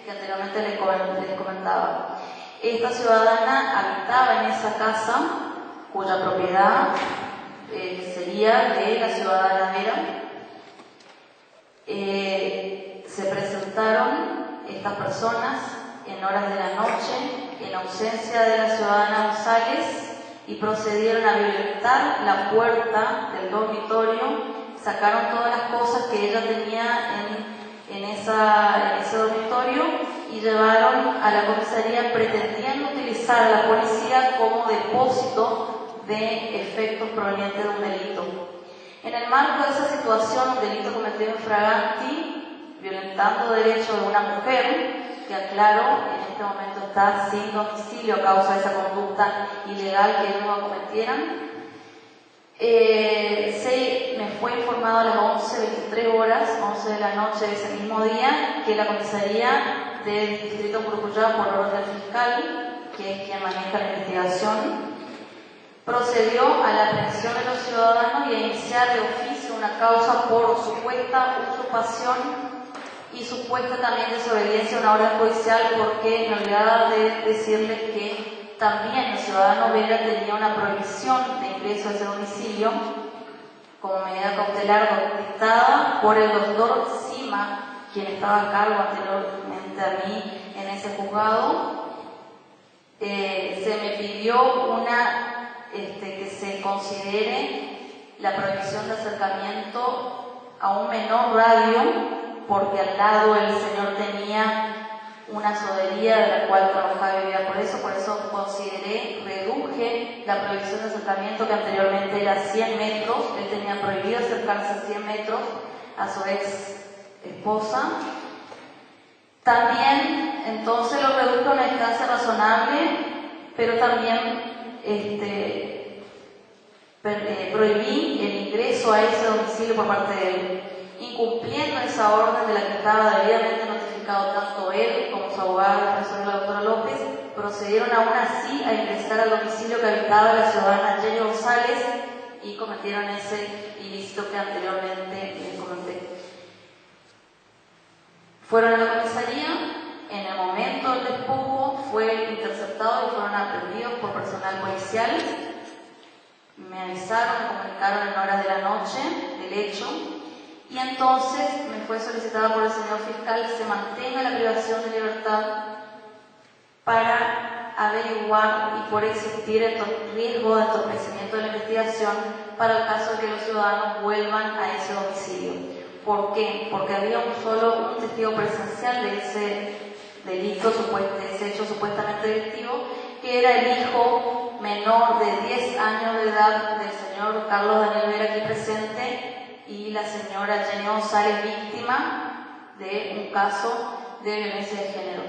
que anteriormente les comentaba. Esta ciudadana habitaba en esa casa, cuya propiedad sería de la ciudadana Vera. Se presentaron estas personas en horas de la noche, en ausencia de la ciudadana González, y procedieron a violentar la puerta del dormitorio, sacaron todas las cosas que ella tenía en ese dormitorio y llevaron a la comisaría pretendiendo utilizar a la policía como depósito de efectos provenientes de un delito. En el marco de esa situación, un delito cometido en fraganti, violentando derechos de una mujer, que aclaro, en este momento está sin domicilio a causa de esa conducta ilegal que ellos cometieran. Me fue informado a las 11:23 horas, 11 de la noche de ese mismo día, que la comisaría del distrito Murucuyá, por orden fiscal, que es quien maneja la investigación, procedió a la aprehensión de los ciudadanos y a iniciar de oficio una causa por supuesta usurpación y supuesta también desobediencia a una orden judicial, porque me olvidaba de decirles que también el ciudadano Vera tenía una prohibición de ingreso a ese domicilio como medida cautelar dictada por el doctor Sima, quien estaba a cargo anteriormente a mí en ese juzgado. Se me pidió que se considere la prohibición de acercamiento a un menor radio, porque al lado el señor tenía una sodería de la cual trabajaba y vivía por eso reduje la prohibición de acercamiento, que anteriormente era 100 metros, él tenía prohibido acercarse a 100 metros a su ex esposa. También, entonces, lo reduje a una distancia razonable, pero también prohibí el ingreso a ese domicilio por parte de él, incumpliendo esa orden de la que estaba debidamente notificado tanto él como su abogada defensor, la doctora López. Procedieron aún así a ingresar al domicilio que habitaba la ciudadana Jenny González y cometieron ese ilícito que anteriormente les comenté. Fueron a la comisaría, en el momento del despojo fue interceptado y fueron aprendidos por personal policial. Me avisaron, me comunicaron en horas de la noche del hecho, y entonces me fue solicitada por el señor fiscal que se mantenga la privación de libertad para averiguar y por existir el riesgo de entorpecimiento de la investigación para el caso de que los ciudadanos vuelvan a ese domicilio. ¿Por qué? Porque había un testigo presencial de ese delito, de ese hecho supuestamente delictivo, que era el hijo menor de 10 años de edad del señor Carlos Daniel Vera aquí presente y la señora Jenny González, víctima de un caso de violencia de género.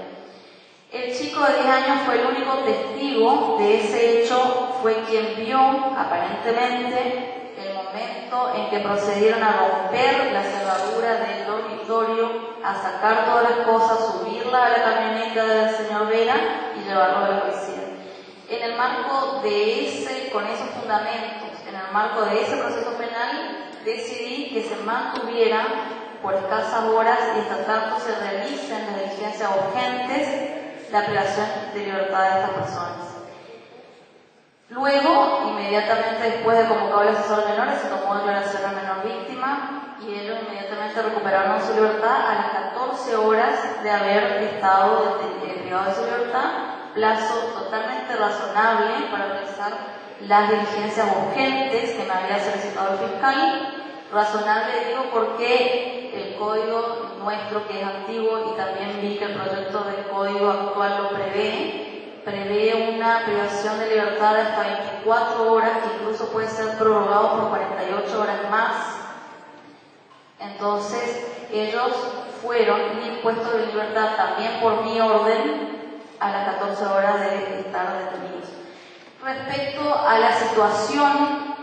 El chico de 10 años fue el único testigo de ese hecho, fue quien vio aparentemente el momento en que procedieron a romper la cerradura del dormitorio, a sacar todas las cosas, subirlas a la camioneta del señor Vera y llevarlo a la policía. En el marco con esos fundamentos, en el marco de ese proceso penal, decidí que se mantuviera por escasas horas y hasta tanto se realicen las diligencias urgentes la privación de libertad de estas personas. Luego, inmediatamente después de convocar al asesor de menores, se tomó declaración a menor víctima y ellos inmediatamente recuperaron su libertad a las 14 horas de haber estado privado de su libertad, plazo totalmente razonable para realizar las diligencias urgentes que me había solicitado el fiscal. Razonable digo porque el código nuestro, que es antiguo, y también vi que el proyecto del código actual lo prevé una privación de libertad de hasta 24 horas, que incluso puede ser prorrogado por 48 horas más. Entonces, ellos fueron impuestos de libertad también por mi orden a las 14 horas de estar detenidos. Respecto a la situación,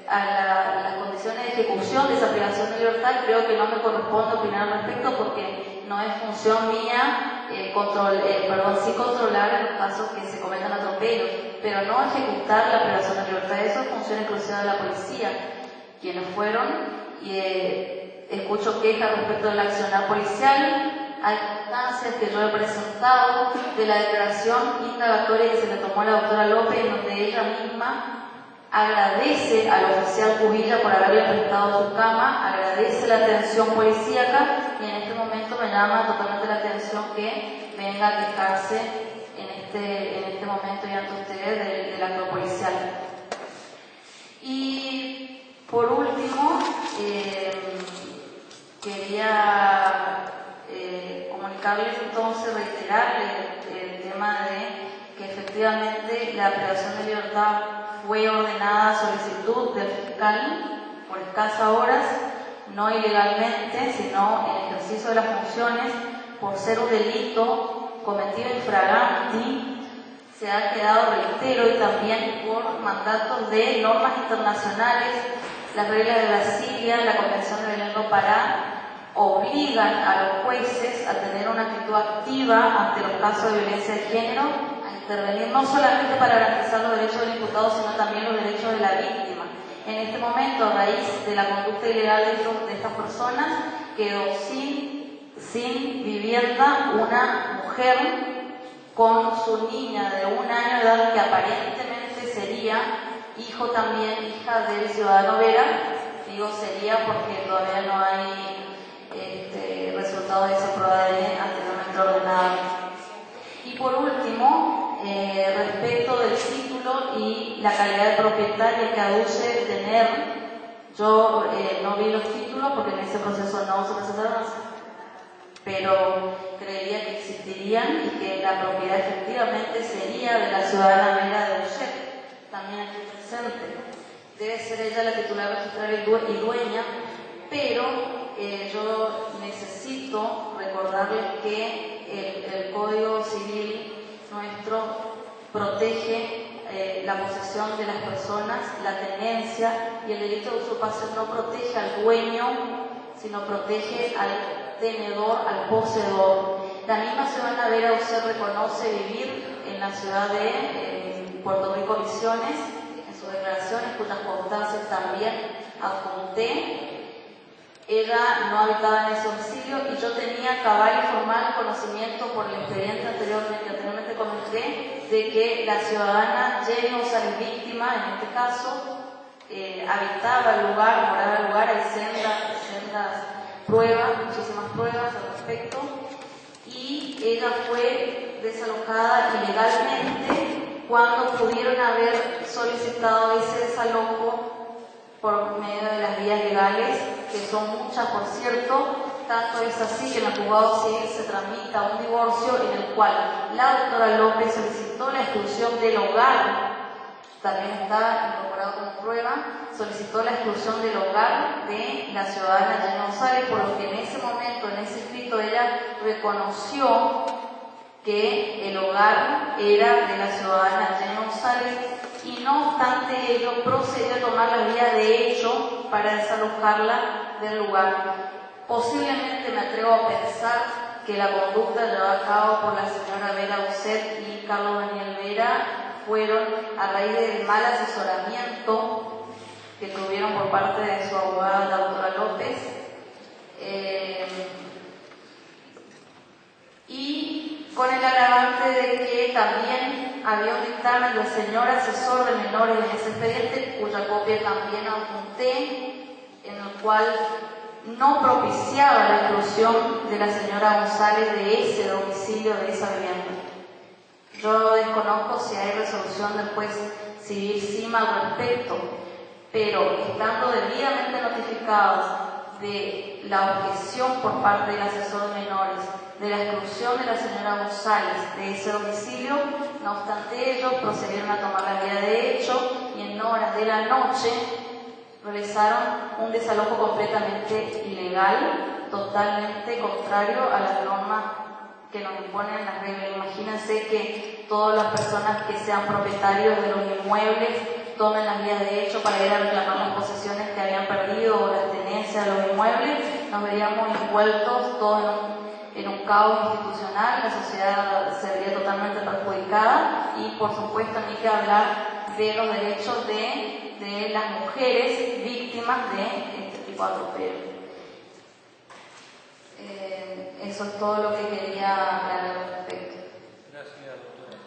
a las condiciones de ejecución de esa privación de libertad, creo que no me corresponde opinar al respecto porque no es función mía sí controlar en los casos que se cometan atropellos, pero no ejecutar la privación de libertad. Eso es función exclusiva de la policía, quienes fueron, y escucho quejas respecto del accionar policial. Hay constancias que yo he presentado de la declaración indagatoria que se le tomó a la doctora López, en donde ella misma agradece al oficial Cubilla por haberle prestado su cama, agradece la atención policíaca, y en este momento me llama totalmente la atención que venga a quejarse en este momento y ante ustedes del acto policial. Y por último, quería comunicarles entonces, reiterarles el tema de que efectivamente la privación de libertad fue ordenada a solicitud del fiscal por escasas horas, no ilegalmente, sino en ejercicio de las funciones, por ser un delito cometido infraganti. Se ha quedado, reitero, y también por mandatos de normas internacionales, las reglas de Brasilia, la Convención de Belén do Pará, obligan a los jueces a tener una actitud activa ante los casos de violencia de género, a intervenir no solamente para garantizar los derechos del imputado, sino también los derechos de la víctima. En este momento, a raíz de la conducta ilegal de estas personas, quedó sin vivienda una mujer con su niña de 1 año de edad, que aparentemente sería hija del ciudadano Vera. Digo sería porque todavía no hay resultados de esa prueba de ADN anteriormente ordenada. Y por último, respecto del título y la calidad de propietaria que aduce tener, yo no vi los títulos porque en ese proceso no se presentaron, pero creería que existirían y que la propiedad efectivamente sería de la ciudadana Vera de Uchet, también aquí presente. Debe ser ella la titular registral y dueña, pero yo necesito recordarles que el Código Civil nuestro protege la posesión de las personas, la tenencia, y el delito de usurpación no protege al dueño, sino protege al tenedor, al poseedor. La misma ciudadana Vera Ucet reconoce vivir en la ciudad de Puerto Rico Misiones, en sus declaraciones, cuyas constancias también adjunté. Ella no habitaba en ese domicilio y yo tenía cabal y formal conocimiento por el expediente anteriormente comenté, de que la ciudadana Jenny González, víctima en este caso, habitaba el lugar, moraba el lugar. Hay sendas pruebas, muchísimas pruebas al respecto, y ella fue desalojada ilegalmente cuando pudieron haber solicitado ese desalojo por medio de las vías legales, que son muchas, por cierto. Tanto es así que en el juzgado civil se tramita un divorcio en el cual la doctora López solicitó la exclusión del hogar, también está incorporado como prueba, solicitó la exclusión del hogar de la ciudadana Jenny González, por lo que en ese momento, en ese escrito, ella reconoció que el hogar era de la ciudadana Jenny González, y no obstante ello procedió a tomar la vía de hecho para desalojarla del lugar. Posiblemente me atrevo a pensar que la conducta llevada a cabo por la señora Vera Ucet y Carlos Daniel Vera fueron a raíz del mal asesoramiento que tuvieron por parte de su abogada, la doctora López, y con el agravante de que también había un dictamen del señor asesor de menores en ese expediente, cuya copia también adjunté, en el cual no propiciaba la exclusión de la señora González de ese domicilio, de esa vivienda. Yo desconozco si hay resolución del juez civil CIMA al respecto, pero estando debidamente notificados de la objeción por parte del asesor de menores de la exclusión de la señora González de ese domicilio, no obstante ello, procedieron a tomar la vía de hecho y en horas de la noche realizaron un desalojo completamente ilegal, totalmente contrario a las normas que nos imponen las reglas. Imagínense que todas las personas que sean propietarios de los inmuebles tomen las vías de hecho para ir a reclamar las posesiones que habían perdido o las tenencias de los inmuebles, nos veríamos envueltos todos en un caos institucional, la sociedad se vería totalmente perjudicada y por supuesto ni que hablar de los derechos de las mujeres víctimas de este tipo de atropello. Eso es todo lo que quería hablar al respecto. Gracias, doctora.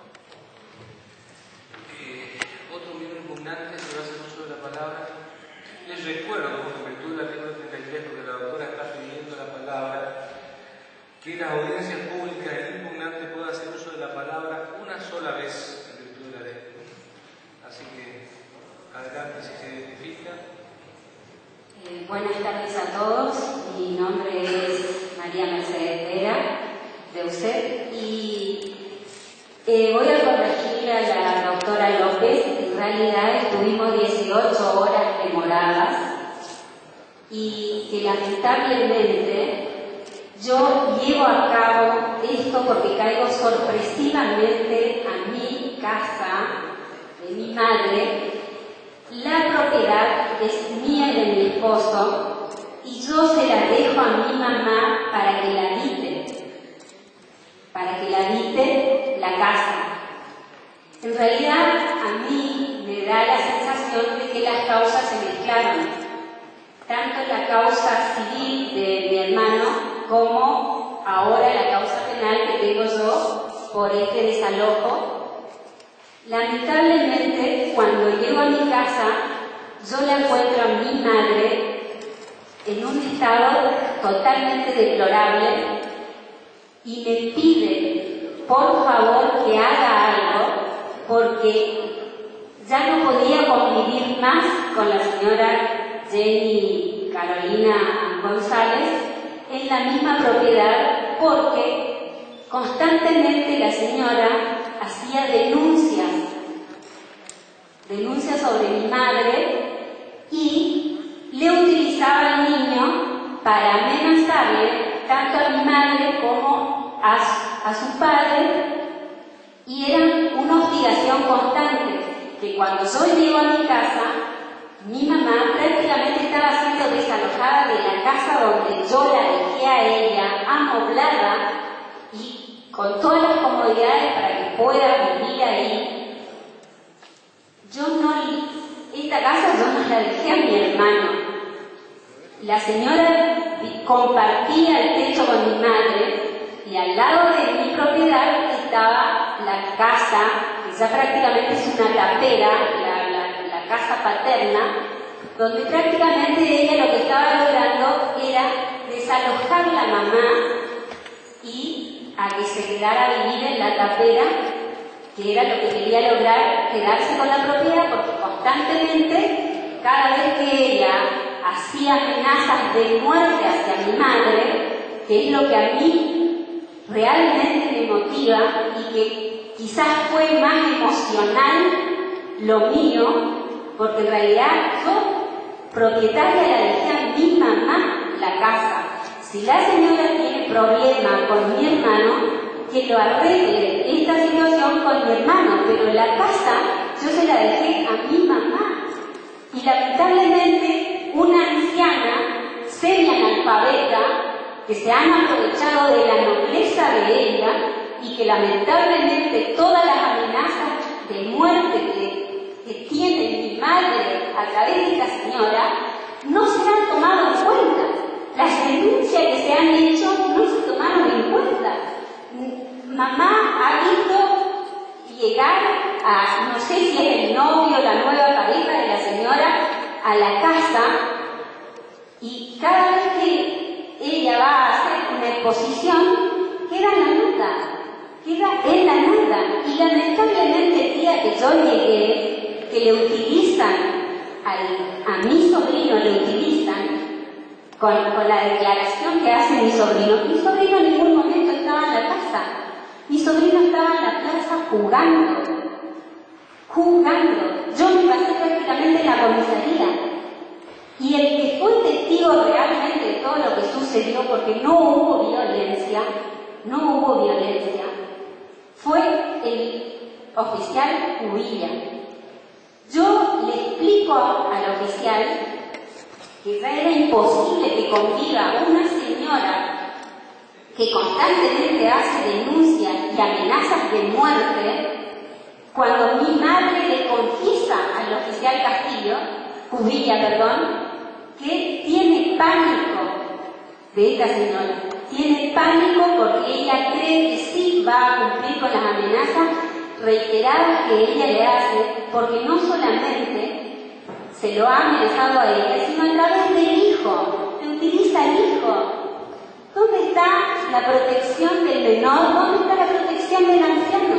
Otro miembro impugnante se va a hacer uso de la palabra. Les recuerdo, en virtud del artículo 33, porque la doctora está pidiendo la palabra, que las audiencias públicas el impugnante pueda hacer uso de la palabra una sola vez en virtud de la ley. Así que, adelante si se identifica. Buenas tardes a todos, mi nombre es María Mercedes Vera, de UCED, y voy a corregir a la doctora López. En realidad estuvimos 18 horas demoradas y que lamentablemente yo llevo a cabo esto porque caigo sorpresivamente a mi casa de mi madre. La propiedad es mía y de mi esposo y yo se la dejo a mi mamá para que la habite la casa. En realidad a mí me da la sensación de que las causas se mezclaron, tanto la causa civil de mi hermano como ahora la causa penal que tengo yo por este desalojo. Lamentablemente, cuando llego a mi casa, yo la encuentro a mi madre en un estado totalmente deplorable y me pide, por favor, que haga algo, porque ya no podía convivir más con la señora Jenny Carolina González en la misma propiedad, porque constantemente la señora hacía denuncias sobre mi madre y le utilizaba al niño para amenazarle tanto a mi madre como a su padre, y era una hostigación constante que cuando yo llego a mi casa, mi mamá prácticamente estaba siendo desalojada de la casa donde yo la dejé a ella, amoblada y con todas las comodidades para que pueda vivir ahí. Esta casa yo no la dejé a mi hermano. La señora compartía el techo con mi madre y al lado de mi propiedad estaba la casa, que ya prácticamente es una tapera, la casa paterna, donde prácticamente ella lo que estaba logrando era desalojar a la mamá y a que se quedara a vivir en la tapera, que era lo que quería lograr, quedarse con la propiedad, porque constantemente, cada vez que ella hacía amenazas de muerte hacia mi madre, que es lo que a mí realmente me motiva y que quizás fue más emocional lo mío, porque en realidad yo, propietaria, la dejé a mi mamá la casa. Si la señora tiene problema con mi hermano, que lo arregle esta situación con mi hermano, pero la casa yo se la dejé a mi mamá. Y lamentablemente una anciana semi-analfabeta que se han aprovechado de la nobleza de ella y que lamentablemente todas las amenazas de muerte que tiene mi madre a través de esta señora no se han tomado en cuenta. Las denuncias que se han hecho no se tomaron en cuenta. Mamá ha visto y llegar a, no sé si es el novio o la nueva pareja de la señora, a la casa, y cada vez que ella va a hacer una exposición, queda en la nada, y lamentablemente el día que yo llegué, que le utilizan, a mi sobrino le utilizan, con la declaración que hace mi sobrino en ningún momento estaba en la casa, mi sobrino estaba en la plaza jugando, yo me pasé prácticamente en la comisaría, y el que fue testigo realmente de todo lo que sucedió, porque no hubo violencia, fue el oficial Cubilla. Yo le explico al oficial que ya era imposible que conviva una señora que constantemente hace denuncias y amenazas de muerte, cuando mi madre le confiesa al oficial Cubilla, que tiene pánico de esta señora. Tiene pánico porque ella cree que sí va a cumplir con las amenazas reiteradas que ella le hace, porque no solamente se lo ha amenazado a ella, sino a través del hijo, le utiliza al hijo. ¿Dónde está la protección del menor? ¿Dónde está la protección del anciano?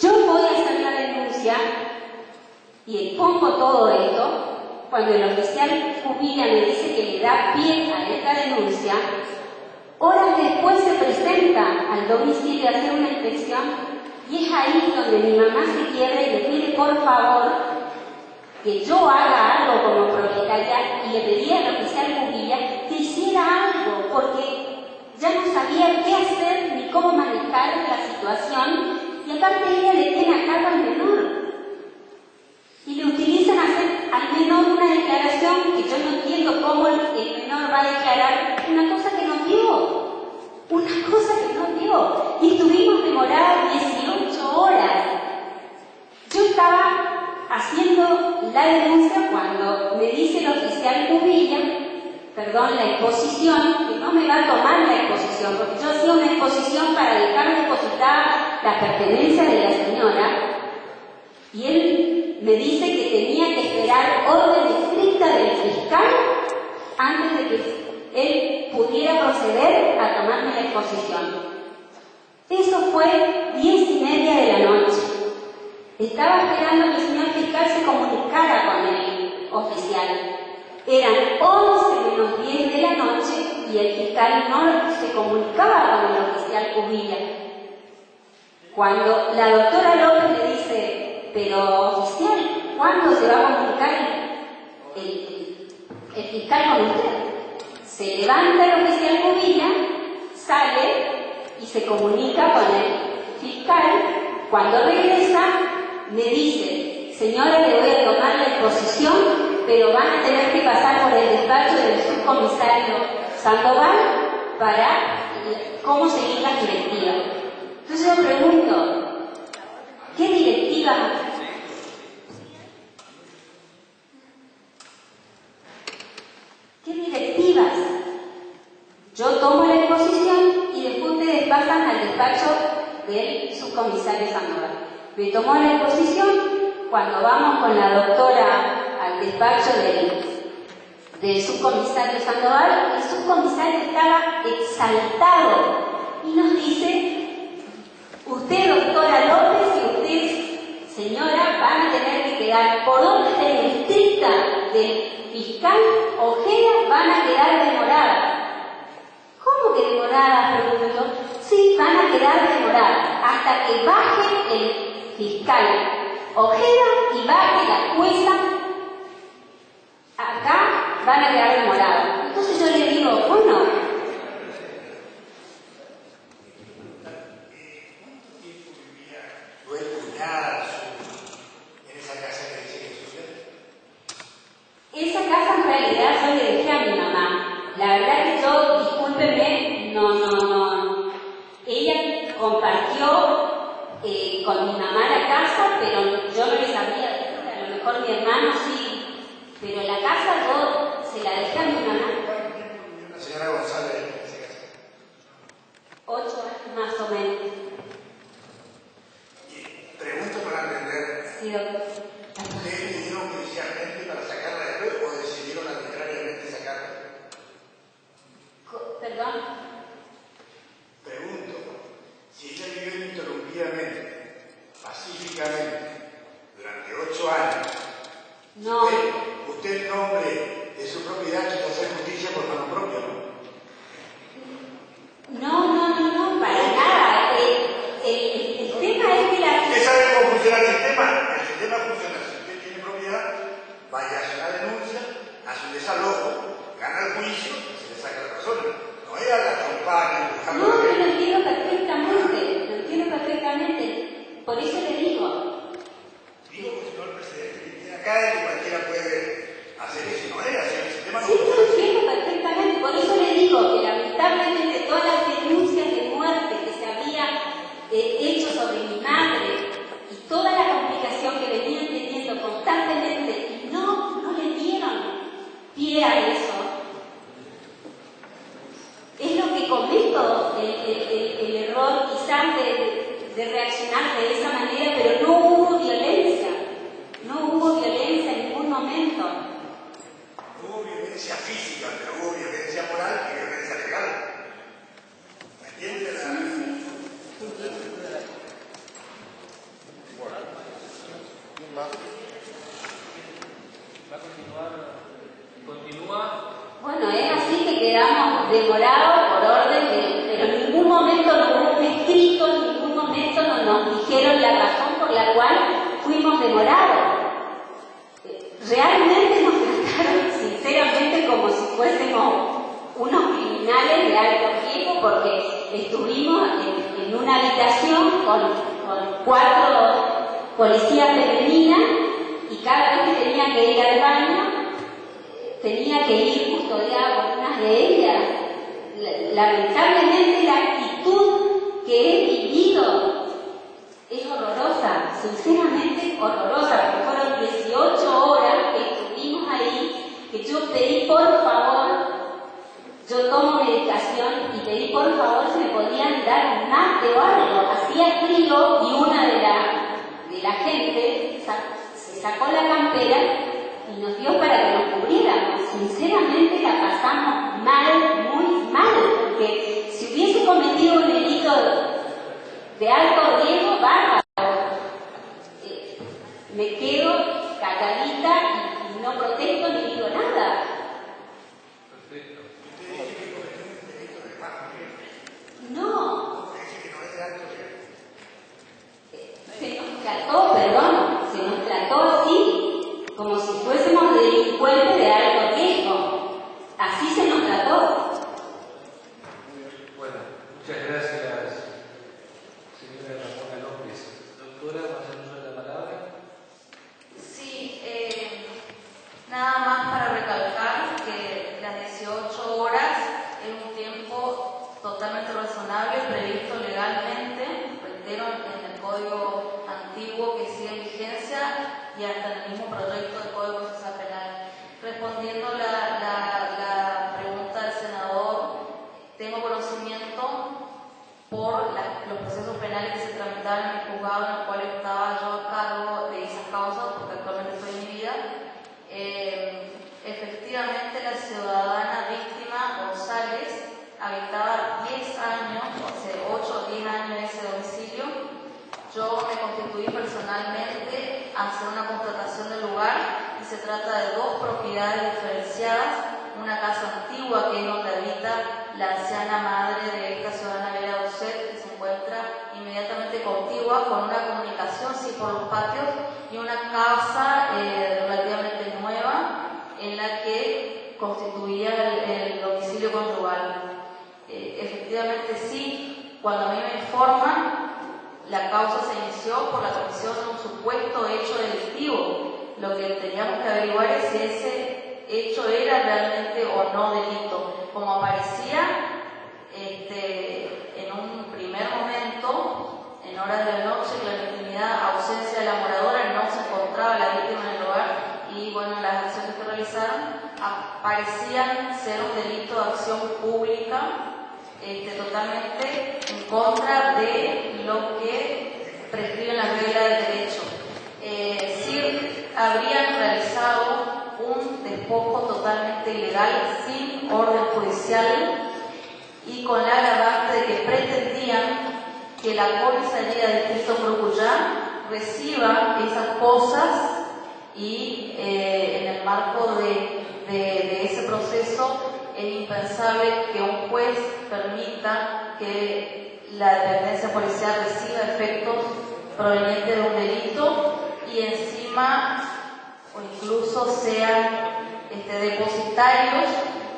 Yo voy a hacer la denuncia y expongo todo esto. Cuando el oficial Cubilla me dice que le da pie a esta denuncia, horas después se presenta al domicilio a hacer una inspección, y es ahí donde mi mamá se quiebra y le pide por favor que yo haga algo como propietaria, y le pedí al oficial Cubilla que hiciera algo, porque ya no sabía qué hacer ni cómo manejar la situación, y aparte ella le tiene a cargo al menor. Y le utilizan hacer al menor una declaración que yo no entiendo cómo el menor va a declarar una cosa que no vio. Y estuvimos demoradas 18 horas. Yo estaba haciendo la denuncia cuando me dice el oficial Cubilla, la exposición, que no me va a tomar la exposición, porque yo hacía una exposición para dejar depositada la pertenencia de la señora, y él me dice que tenía que esperar orden estricta del fiscal antes de que él pudiera proceder a tomarme la exposición. Eso fue 10:30 de la noche. Estaba esperando que el señor fiscal se comunicara con el oficial. Eran 11:10 de la noche y el fiscal no se comunicaba con el oficial Cubilla. Cuando la doctora López le dice: pero oficial, ¿cuándo se va a comunicar el fiscal con usted? Se levanta el oficial Cubilla, sale y se comunica con el fiscal. Cuando regresa, me dice: señora, le voy a tomar la exposición, pero van a tener que pasar por el despacho del subcomisario Sandoval para cómo seguir las directivas. Entonces yo pregunto, ¿qué directivas? Yo tomo la exposición y después ustedes pasan al despacho del subcomisario Sandoval. Me tomó la exposición. Cuando vamos con la doctora al despacho del subcomisario Sandoval, el subcomisario estaba exaltado y nos dice: usted, doctora López, y usted, señora, van a tener que quedar por orden estricta del fiscal Ojeda, van a quedar demoradas. ¿Cómo que demoradas? Pregunto yo. Sí, van a quedar demoradas hasta que baje el fiscal Ojeda y baje la jueza. Acá van a quedar demoradas. Entonces yo le digo, bueno, esa casa en realidad yo le dejé a mi mamá. La verdad que yo, discúlpeme, no. Ella compartió con mi mamá la casa, pero yo no le sabría decir, a lo mejor mi hermano sí, pero la casa yo se la dejé a mi mamá. La señora González, 8 años más o menos. Perdón. Pregunto, si ella vivió ininterrumpidamente, pacíficamente, durante 8 años, No. usted en nombre de su propiedad quiere hacer justicia por mano propia, No, para nada. El tema es que la... ¿Usted sabe cómo funciona el sistema? El sistema funciona, si usted tiene propiedad, vaya a hacer la denuncia, hace un desalojo, gana el juicio y se le saca a la persona. No es a la campaña. No, yo lo entiendo perfectamente. Por eso le digo. Digo, señor presidente, que acá que cualquiera puede hacer eso, no es así, el sistema no Sí, funciona. lo entiendo perfectamente. Por eso le digo que lamentablemente todas las denuncias de muerte que se había hecho sobre mi madre y toda la complicación que venían teniendo constantemente y no le dieron pie a eso. Es lo que comento, el error quizás de reaccionar de esa manera, pero no hubo violencia. No hubo violencia en ningún momento. No hubo violencia física, pero hubo violencia moral y violencia legal. ¿Me entiende? ¿Va a continuar? ¿Continúa? Bueno, es así que quedamos demorados por orden, pero en ningún momento nos hubo un escrito, en ningún momento nos dijeron la razón por la cual fuimos demorados. Realmente nos trataron sinceramente como si fuésemos unos criminales de alto riesgo, porque estuvimos en una habitación con 4 policías femeninas y cada vez que tenía que ir al baño tenía que ir custodiada por una de ellas. Lamentablemente la actitud que he vivido es horrorosa, sinceramente horrorosa, porque fueron 18 horas que estuvimos ahí, que yo pedí por favor, yo tomo medicación y pedí por favor si me podían dar un mate o algo. Hacía frío y una de la gente se sacó la campera y nos dio para que nos cubriéramos. Sinceramente la pasamos mal, muy mal, porque si hubiese cometido un delito de alto riesgo, bárbaro. Me quedo calladita y no protesto ni digo nada. Perfecto. No. Se nos trató así, como si fuésemos delincuentes de alto riesgo. Así se nos trató. Bueno, muchas gracias, señora Ramona López. Doctora, ¿va a hacer uso de la palabra? Sí, nada más para recalcar que las 18 horas es un tiempo totalmente razonable, previsto legalmente, reitero, en el Código Antiguo que sigue en vigencia y hasta en el mismo proyecto de Código Procesal Penal. Respondiendo la pregunta del senador, tengo conocimiento por los procesos penales que se tramitaban en el juzgado en el cual estaba yo a cargo de esas causas, porque actualmente estoy en mi vida. Efectivamente, la ciudadana víctima González habitaba 10 años, o sea, 8 o 10 años en ese domicilio. Yo me constituí personalmente a hacer una constatación del lugar y se trata de 2 propiedades diferenciadas, una casa antigua que es donde habita la anciana madre de esta ciudadana Vera Docet, que se encuentra inmediatamente contigua con una comunicación sí por los patios, y una casa relativamente nueva en la que constituía el domicilio conyugal. Efectivamente sí, cuando a mí me informan, la causa se inició por la comisión de un supuesto hecho delictivo. Lo que teníamos que averiguar es si ese hecho era realmente o no delito. Como aparecía en un primer momento, en horas de la noche, clandestinidad, ausencia de la moradora, no se encontraba la víctima en el hogar y bueno, las acciones que realizaron parecían ser un delito de acción pública, totalmente en contra de lo que prescriben las reglas del derecho. Sí habrían realizado un despojo totalmente ilegal sin orden judicial y con la agravante de que pretendían que la comisaría del Distrito Procuyá reciba esas cosas y en el marco de ese proceso es impensable que un juez permita que la dependencia policial reciba efectos provenientes de un delito y encima o incluso sean depositarios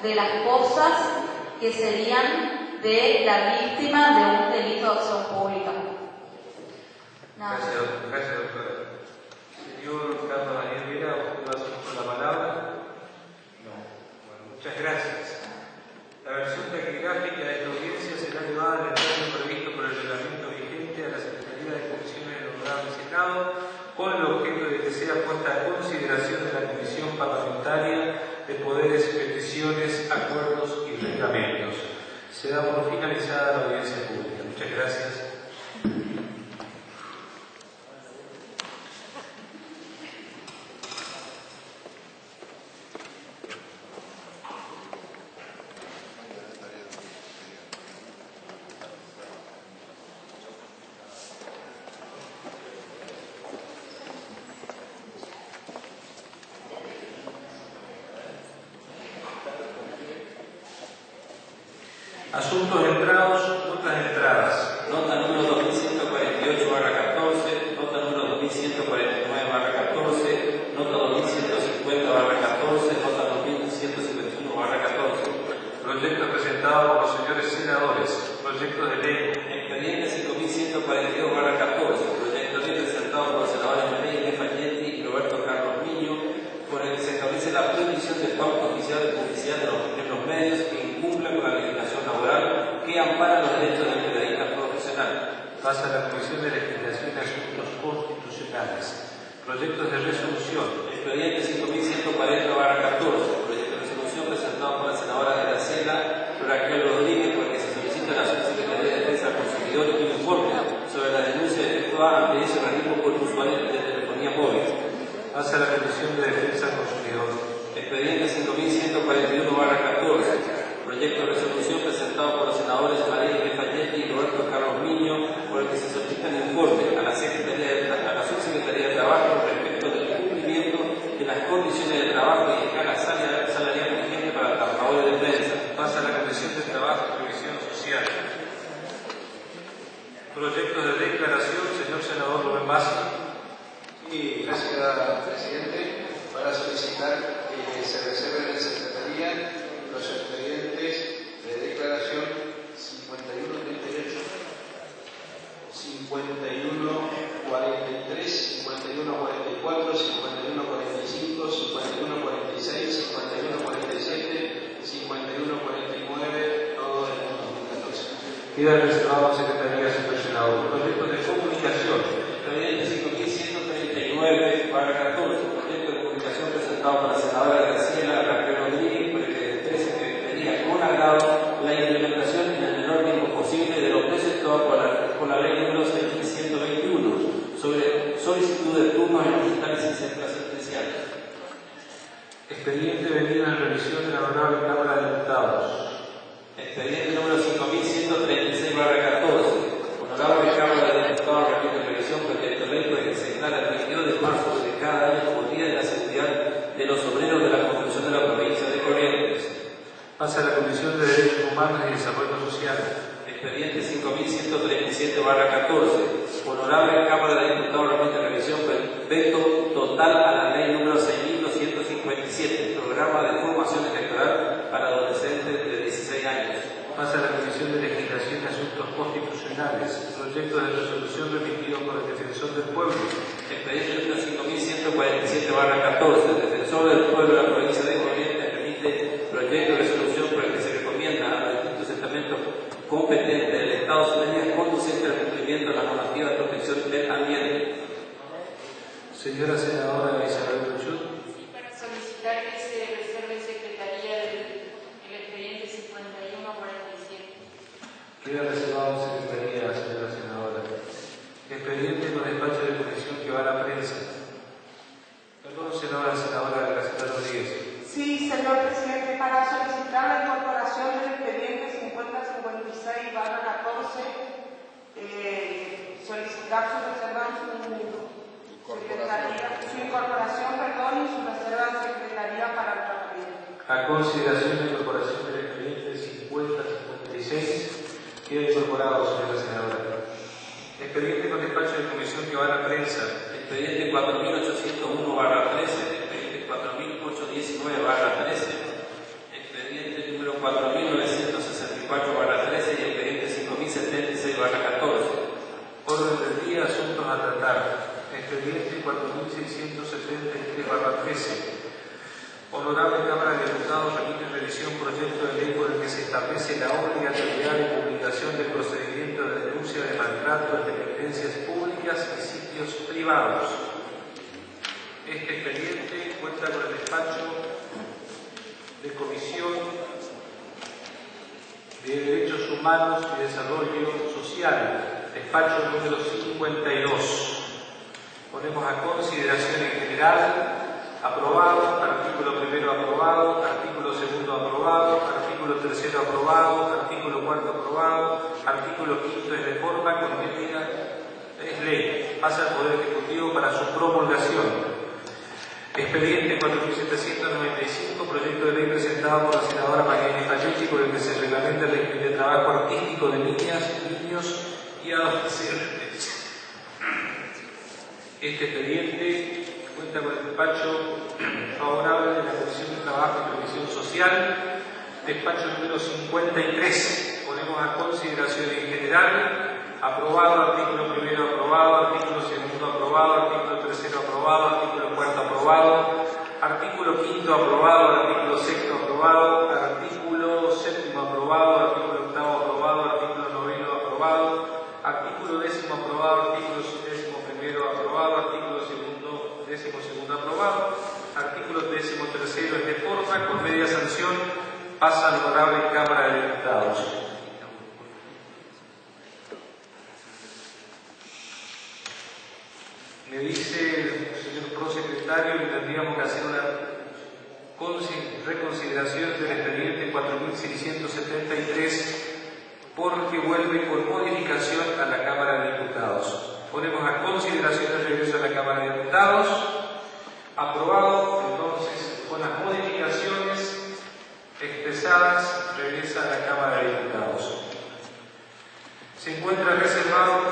de las cosas que serían de la víctima de un delito de acción pública. Nada. Gracias, doctora. Señor Carlos Daniel Vera, ¿usted va a hacer con la palabra? No. Bueno, muchas gracias. La versión taquigráfica de esta audiencia será llevada en el término previsto por el reglamento vigente a la Secretaría de Comisiones del Honorable Senado con el objeto de que sea puesta a consideración de la Comisión Parlamentaria de Poderes, Peticiones, Acuerdos y Reglamentos. Se da por finalizada la audiencia pública. Muchas gracias. Asuntos entrados, notas entradas. Nota número 2148/14, nota número 2149/14, nota 2150/14, nota 2151/14. Proyecto presentado por los señores senadores. Proyecto de ley. Expediente 5142/14, proyecto de ley presentado por los senadores María Falletti y Roberto Carlos Miño, por el que se establece la prohibición del pauta oficial de publicidad en los medios que incumpla con la legislación laboral que ampara los derechos del periodista profesional. Pasa a la Comisión de Legislación y Asuntos Constitucionales. Proyectos de resolución. Expediente 5140/14, proyecto de resolución presentado por la senadora Graciela Raquel Rodríguez, por el que se solicita a la Subsecretaría de Defensa del Consumidor un informe sobre la denuncia efectuada ante ese organismo por usuarios de telefonía móvil. Pasa a la Comisión de Defensa del Consumidor. Expediente 5141/14, proyecto de resolución presentado por los senadores María Falletti y Roberto Carlos Miño, por el que se solicita un informe a la Subsecretaría de Trabajo respecto del cumplimiento de las condiciones de trabajo y escala salarial vigente para trabajadores de prensa. Pasa a la Comisión de Trabajo y Previsión Social. Proyectos de declaración, señor senador Rubén Bassi. Sí, gracias, presidente. Para solicitar que se reserven en Secretaría los expedientes de declaración 5138, 5143, 5144, 5145, 5146, 5147, 5149, todo en el 2014. Queda reservado a Secretaría, señor senador. Proyectos de comunicación. Expediente 5139/14, proyecto de comunicación presentado por la senadora Graciela Raquel Rodríguez, por el que se pedía con agrado la implementación en el menor tiempo posible de lo presentado por la ley número 6121 sobre solicitud de turnos en hospitales y centros asistenciales. Expediente venido en revisión de la Honorable Cámara de Diputados. Expediente número 5136/14, Honorable Cámara de Diputados repite en revisión proyecto de ley por el que se declara el 22 de marzo de cada año como Día de la Seguridad de los Obreros de la Construcción de la provincia de Corrientes. Pasa a la Comisión de Derechos Humanos y Desarrollo Social. Expediente 5137/14, Honorable Cámara de Diputados repite en revisión por el veto total a la ley número 6257, Programa de Formación Electoral para Adolescentes de 16 años. Pasa a la Comisión de Legislación y Asuntos Constitucionales. Proyecto de resolución remitido por el Defensor del Pueblo. Expediente número 5147/14, el Defensor del Pueblo de la provincia de Corrientes remite proyecto de resolución por el que se recomienda a los distintos estamentos competentes del Estado medidas conducentes al cumplimiento de la normativa de protección del ambiente. Señora senadora Isabel Ruchut. Para solicitar que se reserve Secretaría del expediente 5147. Queda reservado en Secretaría, señora senadora. Expediente con despacho de comisión que va a la prensa. Perdón, senadora Graciela Rodríguez. Sí, señor presidente, para solicitar la incorporación del expediente 5053 su incorporación, y su reserva de secretaría para el tratamiento. A consideración de la incorporación del expediente 50-56, queda incorporado, señora senadora. Expediente con despacho de comisión que va a la prensa. Expediente 4801/13, expediente 4819/13, expediente número 4964/13 y expediente 5076/14. Orden del día, asuntos a tratar. Expediente 4673/13. Honorable Cámara de Diputados, remite en revisión proyecto de ley por el que se establece la obligatoriedad de publicación del procedimiento de denuncia de maltrato en dependencias públicas y sitios privados. Este expediente cuenta con el despacho de Comisión de Derechos Humanos y Desarrollo Social, despacho número 52. Ponemos a consideración en general, aprobado, artículo primero aprobado, artículo segundo aprobado, artículo tercero aprobado, artículo cuarto aprobado, artículo quinto es de forma, con medida es ley, pasa al Poder Ejecutivo para su promulgación. Expediente 4795, proyecto de ley presentado por la senadora María Falletti, por el que se reglamenta el régimen de trabajo artístico de niñas, niños y adolescentes. Este expediente cuenta con el despacho favorable de la Comisión de Trabajo y Previsión Social, despacho número 53. Ponemos a consideración en general, aprobado, artículo primero aprobado, artículo segundo aprobado, artículo tercero aprobado, artículo cuarto aprobado, artículo quinto aprobado, artículo sexto aprobado, artículo séptimo aprobado, artículo octavo aprobado, artículo noveno aprobado, artículo décimo aprobado, artículo décimo primero aprobado, artículo décimo segundo aprobado, artículo décimo tercero es de forma, con media sanción, pasa a la honorable Cámara de Diputados. Me dice el señor prosecretario que tendríamos que hacer una reconsideración del expediente 4673 porque vuelve con modificación a la Cámara de Diputados. Ponemos a consideración el regreso a la Cámara de Diputados. Aprobado, entonces, con las modificaciones expresadas, regresa a la Cámara de Diputados. Se encuentra reservado.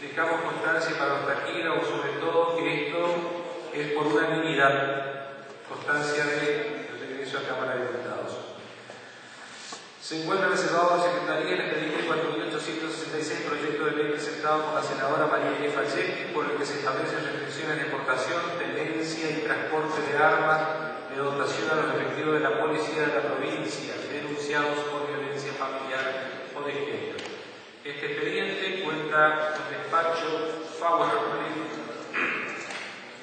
Dejamos constancia para los taquígrafos, o sobre todo, que esto es por unanimidad, constancia del regreso a Cámara de Diputados. Se encuentra reservado la Secretaría el expediente 4866, proyecto de ley presentado por la senadora María Falletti, por el que se establecen restricciones de exportación, tenencia y transporte de armas de dotación a los efectivos de la policía de la provincia, denunciados por violencia familiar o de género. Este expediente cuenta con despacho favorable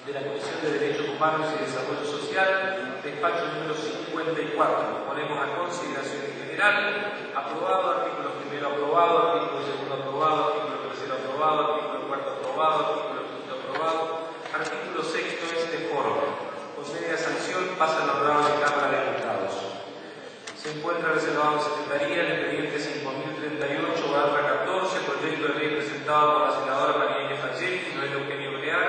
de la Comisión de Derechos Humanos y Desarrollo Social, despacho número 54. Ponemos a consideración en general, aprobado, artículo primero aprobado, artículo segundo aprobado, artículo tercero aprobado, artículo cuarto aprobado, artículo quinto aprobado, artículo sexto es de forma. Con media sanción pasa a la honorable Cámara de Diputados. Se encuentra reservado en Secretaría el expediente 5038/14, proyecto de ley presentado por la senadora María Falletti y Noel Eugenio Leal,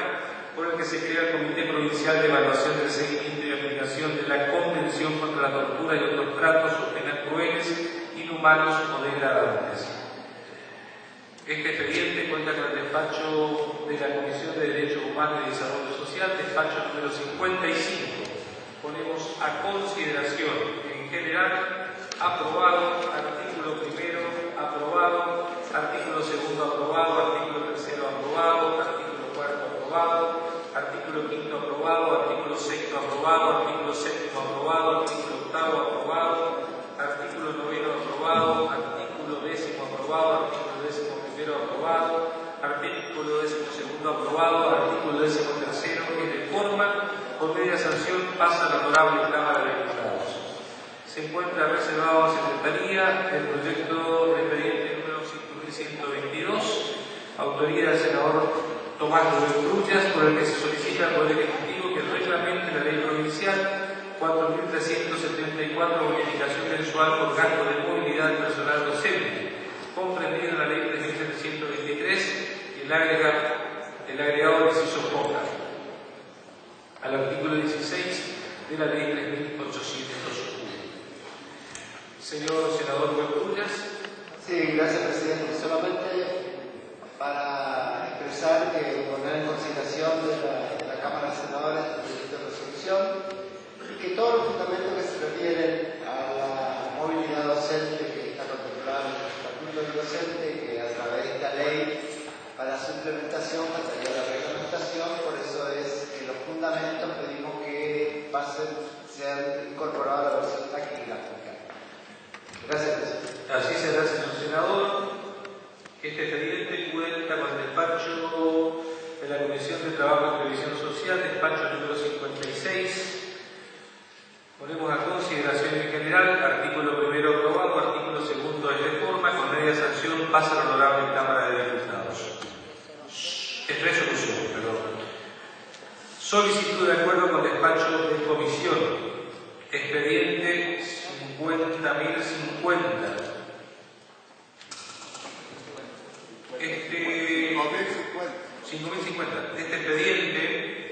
por el que se crea el Comité Provincial de Evaluación del Seguimiento y Aplicación de la Convención contra la Tortura y otros tratos o penas crueles, inhumanos o degradantes. Este expediente cuenta con el despacho de la Comisión de Derechos Humanos y Desarrollo Social, despacho número 55. Ponemos a consideración en general, aprobado, artículo primero aprobado, artículo segundo aprobado, artículo tercero aprobado, artículo cuarto aprobado, artículo quinto aprobado, artículo sexto aprobado, artículo séptimo aprobado, artículo octavo aprobado, artículo noveno aprobado, artículo décimo aprobado, artículo décimo primero aprobado, artículo décimo segundo aprobado, artículo décimo tercero que de forma con media sanción pasa a la honorable Cámara de Diputados. Se encuentra reservado a Secretaría el proyecto de expediente número 5122, autoría del senador Tomás Rubén Truchas, por el que se solicita al Poder Ejecutivo que reglamente la ley provincial 4.374, bonificación mensual por gasto de movilidad del personal el agregado del inciso J al artículo 16 de la ley 3801. Señor senador Huercullas. Sí, gracias, presidente. Solamente para expresar que poner en consideración de la Cámara de Senadores el proyecto de resolución y que todos los fundamentos que se refieren a la movilidad docente que está contemplada en el Estatuto del Docente, que a través de esta ley para su implementación faltaría la reglamentación, por eso es que los fundamentos pedimos que sean incorporados a la versión taquigráfica. Gracias, presidente. Así será, señor senador. Este expediente cuenta con el despacho de la Comisión de Trabajo y Previsión Social, despacho número 56. Ponemos a consideración en general, artículo primero aprobado, artículo segundo de reforma, con media sanción, pasa a la honorable Cámara de Diputados. Es resolución, perdón. Solicitud de acuerdo con despacho de comisión. Expediente 50.050. Este 5.050. Este expediente,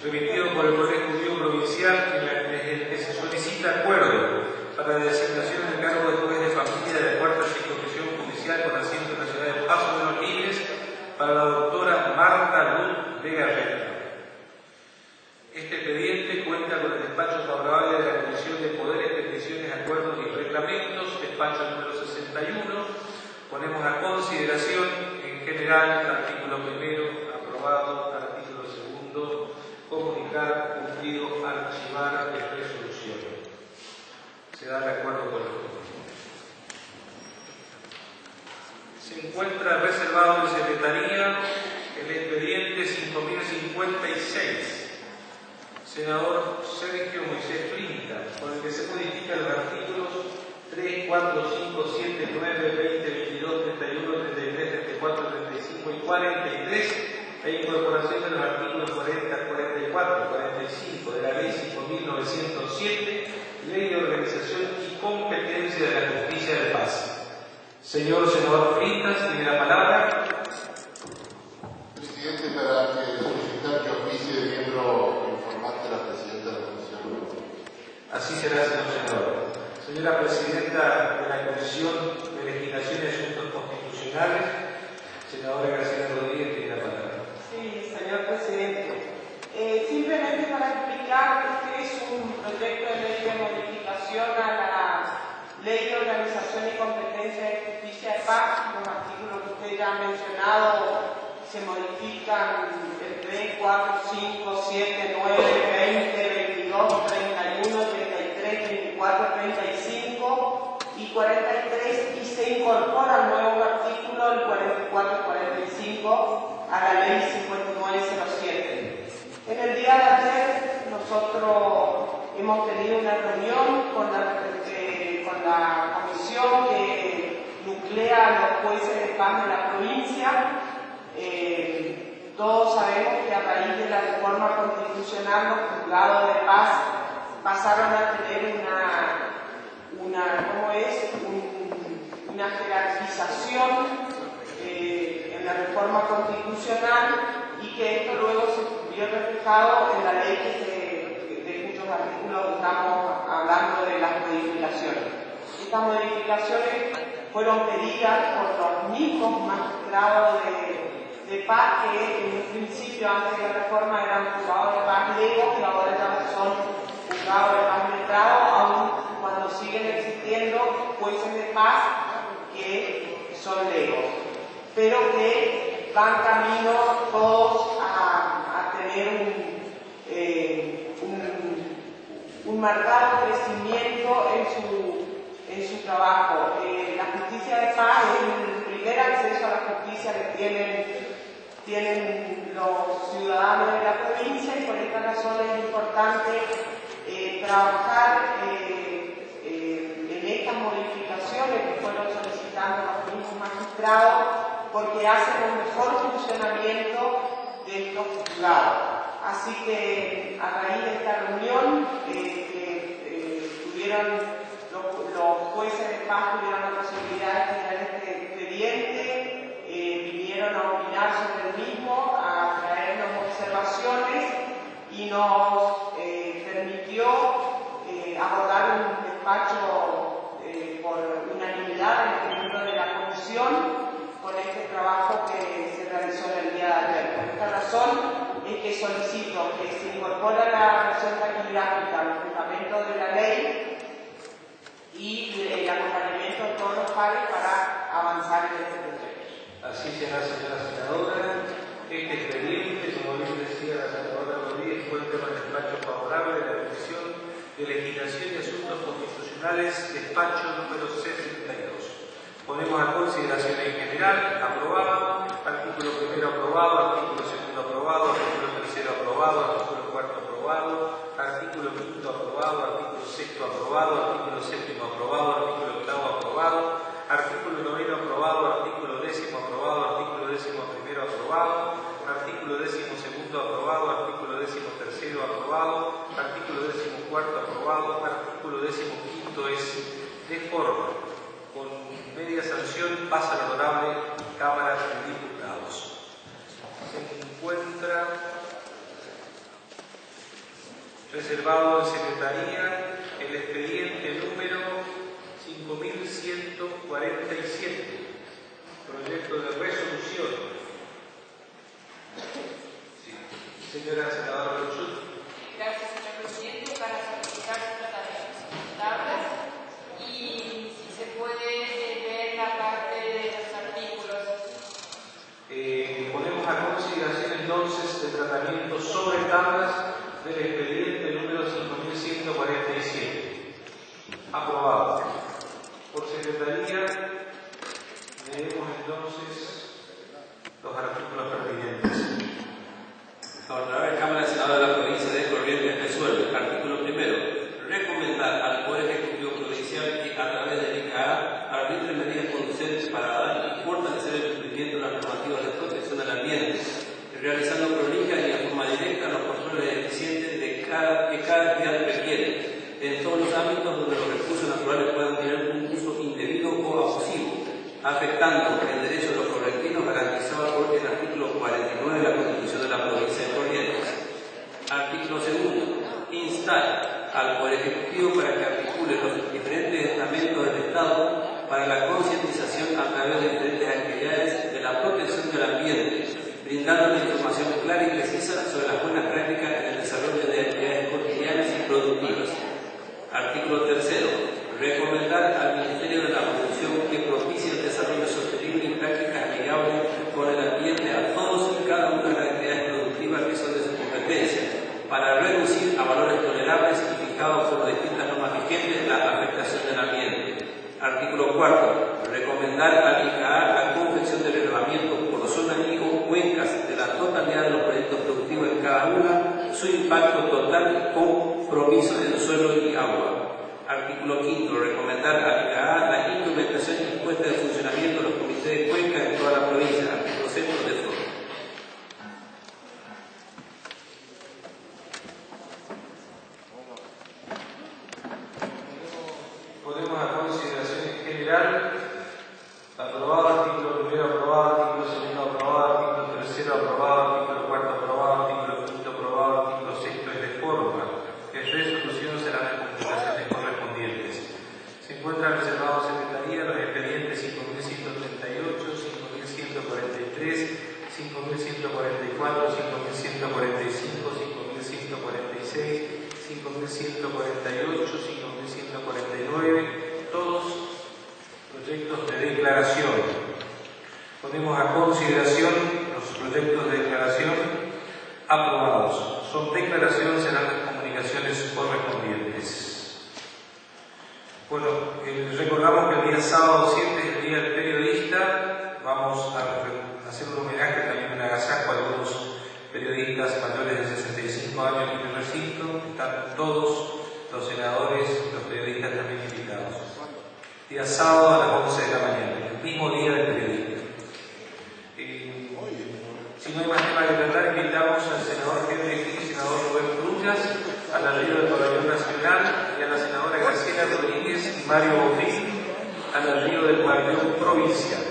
remitido por el Poder Ejecutivo Provincial, en el que se solicita acuerdo para la designación del cargo de juez de familia de la cuarta circunscripción judicial con asiento en la ciudad de Paso de los Libres para la doctora Marta Luz Vega Recta. Este expediente cuenta con el despacho favorable de la Comisión de Poderes, Peticiones, Acuerdos y Reglamentos, despacho número 61. Ponemos a consideración en general artículo primero aprobado, artículo segundo comunicar, cumplido, archivar de resolución. Se da de acuerdo con esto. Se encuentra reservado en Secretaría el expediente 5056. Senador Sergio Moisés Plinta, con el que se modifican los artículos 3, 4, 5, 7, 9, 20, 22, 31, 33, 34, 35 y 43, e incorporación de los artículos 40, 44, 45 de la Ley 5.907, Ley de Organización y Competencia de la Justicia de Paz. Señor senador Plinta, tiene la palabra. Presidente, para solicitar que oficie de miembro informante la presidenta de la Comisión. Así será, señor senador. Señora presidenta de la Comisión de Legislación y Asuntos Constitucionales, senadora Graciela Rodríguez, tiene la palabra. Sí, señor presidente. Simplemente para explicar que este es un proyecto de ley de modificación a la Ley de Organización y Competencia de Justicia de Paz. Los artículos que usted ya ha mencionado se modifican el 3, 4, 5, 7, 9, 20, 22, 31, 33, 24, 35 y 43 y se incorpora un nuevo artículo, el 44 y 45, a la Ley 5907. En el día de ayer nosotros hemos tenido una reunión con la comisión que nuclea a los jueces de paz de la provincia. Todos sabemos que a raíz de la reforma constitucional los juzgados de paz pasaron a tener una jerarquización en la reforma constitucional y que esto luego se vio reflejado en la ley de cuyos artículos estamos hablando de las modificaciones. Estas modificaciones fueron pedidas por los mismos magistrados de paz que en un principio, antes de la reforma, eran juzgados de paz legos y ahora ya son juzgados de paz letrados, aun cuando siguen existiendo jueces de paz que son legos, pero que van camino todos a tener un marcado crecimiento en su trabajo. La justicia de paz es el primer acceso a la justicia que tienen los ciudadanos de la provincia y por esta razón es importante trabajar en estas modificaciones que fueron solicitando los mismos magistrados porque hacen un mejor funcionamiento de estos juzgados. Así que a raíz de esta reunión los jueces de paz tuvieron la posibilidad de estudiar este expediente, vinieron vinieron a opinar sobre el mismo, a traernos observaciones y nos permitió abordar un despacho por unanimidad en el miembro de la comisión con este trabajo que se realizó en el día de ayer. Por esta razón es que solicito que se incorpore la versión taquigráfica al fundamento de la ley y el acompañamiento de todos los pares para avanzar en este proyecto. Así será, señora senadora. Este expediente, como bien decía la senadora Rodríguez, cuenta con el despacho favorable de la Comisión de Legislación y Asuntos Constitucionales, despacho número 62. Ponemos a consideración en general, aprobado, artículo primero aprobado, artículo segundo aprobado, artículo tercero aprobado, artículo cuarto aprobado, artículo quinto aprobado, artículo sexto aprobado, artículo séptimo aprobado, artículo octavo aprobado, artículo noveno aprobado, artículo décimo aprobado, artículo décimo primero aprobado, artículo décimo segundo aprobado, artículo décimo tercero aprobado, artículo décimo cuarto aprobado, artículo décimo quinto es de forma. Con media sanción pasa la honorable Cámara de Diputados. Se encuentra reservado en Secretaría el expediente número 5147, proyecto de resolución. Sí. Señora senadora Rochut. Gracias, señor presidente, para solicitar su tratamiento en tablas y si se puede ver la parte de los artículos. Ponemos a consideración entonces el tratamiento sobre tablas del expediente número 5147. Aprobado. Por secretaría, leemos entonces los artículos pertinentes. Honorable Cámara Senadora de la Provincia de Corrientes resuelve. Artículo primero. Recomendar al Poder Ejecutivo Provincial que a través del ICA arbitre medidas conducentes para dar y fortalecer el cumplimiento de las normativas de protección del ambiente, realizando prolija y de forma directa los controles eficientes que cada entidad requiere, en todos los ámbitos donde los recursos naturales puedan tener un uso indebido o abusivo, afectando el derecho de los correntinos garantizado por el artículo 49 de la Constitución de la Provincia de Corrientes. Artículo segundo. Instar al Poder Ejecutivo para que articule los diferentes estamentos del Estado para la concientización a través de diferentes actividades de la protección del ambiente, brindando una información clara y precisa sobre las buenas prácticas en el desarrollo de actividades cotidianas y productivas. Artículo tercero. Recomendar al Ministerio de la Producción que propicie el desarrollo sostenible y prácticas amigables con el ambiente a todos y cada una de las actividades productivas que son de su competencia, para reducir a valores tolerables y fijados por las distintas normas vigentes la afectación del ambiente. Artículo cuarto. Recomendar al ICA la confección de relevamientos por zona y o cuencas de la totalidad de los proyectos productivos en cada una, su impacto total y compromiso en suelo y agua. Artículo quinto. Recomendar al ICA la implementación y puesta de funcionamiento de los comités de cuenca en toda la provincia. Artículo sexto de forma. Ponemos a consideración en general, aprobado, artículo primero aprobado, artículo segundo aprobado, artículo tercero aprobado, artículo cuarto aprobado, artículo quinto aprobado, artículo sexto es de forma. En resolución serán las comunicaciones correspondientes. Se encuentran reservados en Secretaría los expedientes 5138, 5143, 5144, 5145, 5146, 5148, 5149, todos proyectos de declaración. Ponemos a consideración los proyectos de declaración aprobados. Son declaraciones, serán las comunicaciones correspondientes. Bueno, recordamos que el día sábado 7 es el Día del Periodista. Vamos a hacer un homenaje, también un agasajo a algunos periodistas mayores de 65 años en el recinto. Están todos los senadores, los periodistas también invitados. Día sábado a las 11 de la mañana, el mismo día del periodista. Si no hay más tema que tratar, invitamos al senador Henry Gil, senador Rubén Crullas, a la Río del Pabellón Nacional y a la senadora Graciela Rodríguez y Mario Botín a la Río del Pabellón Provincial.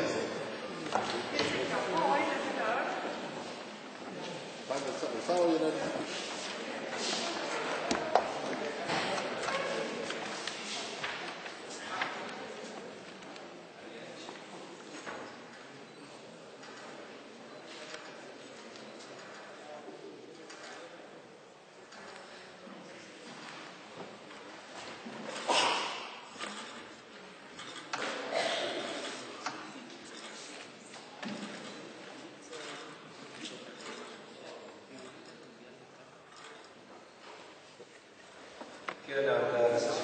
Queda levantada la sesión.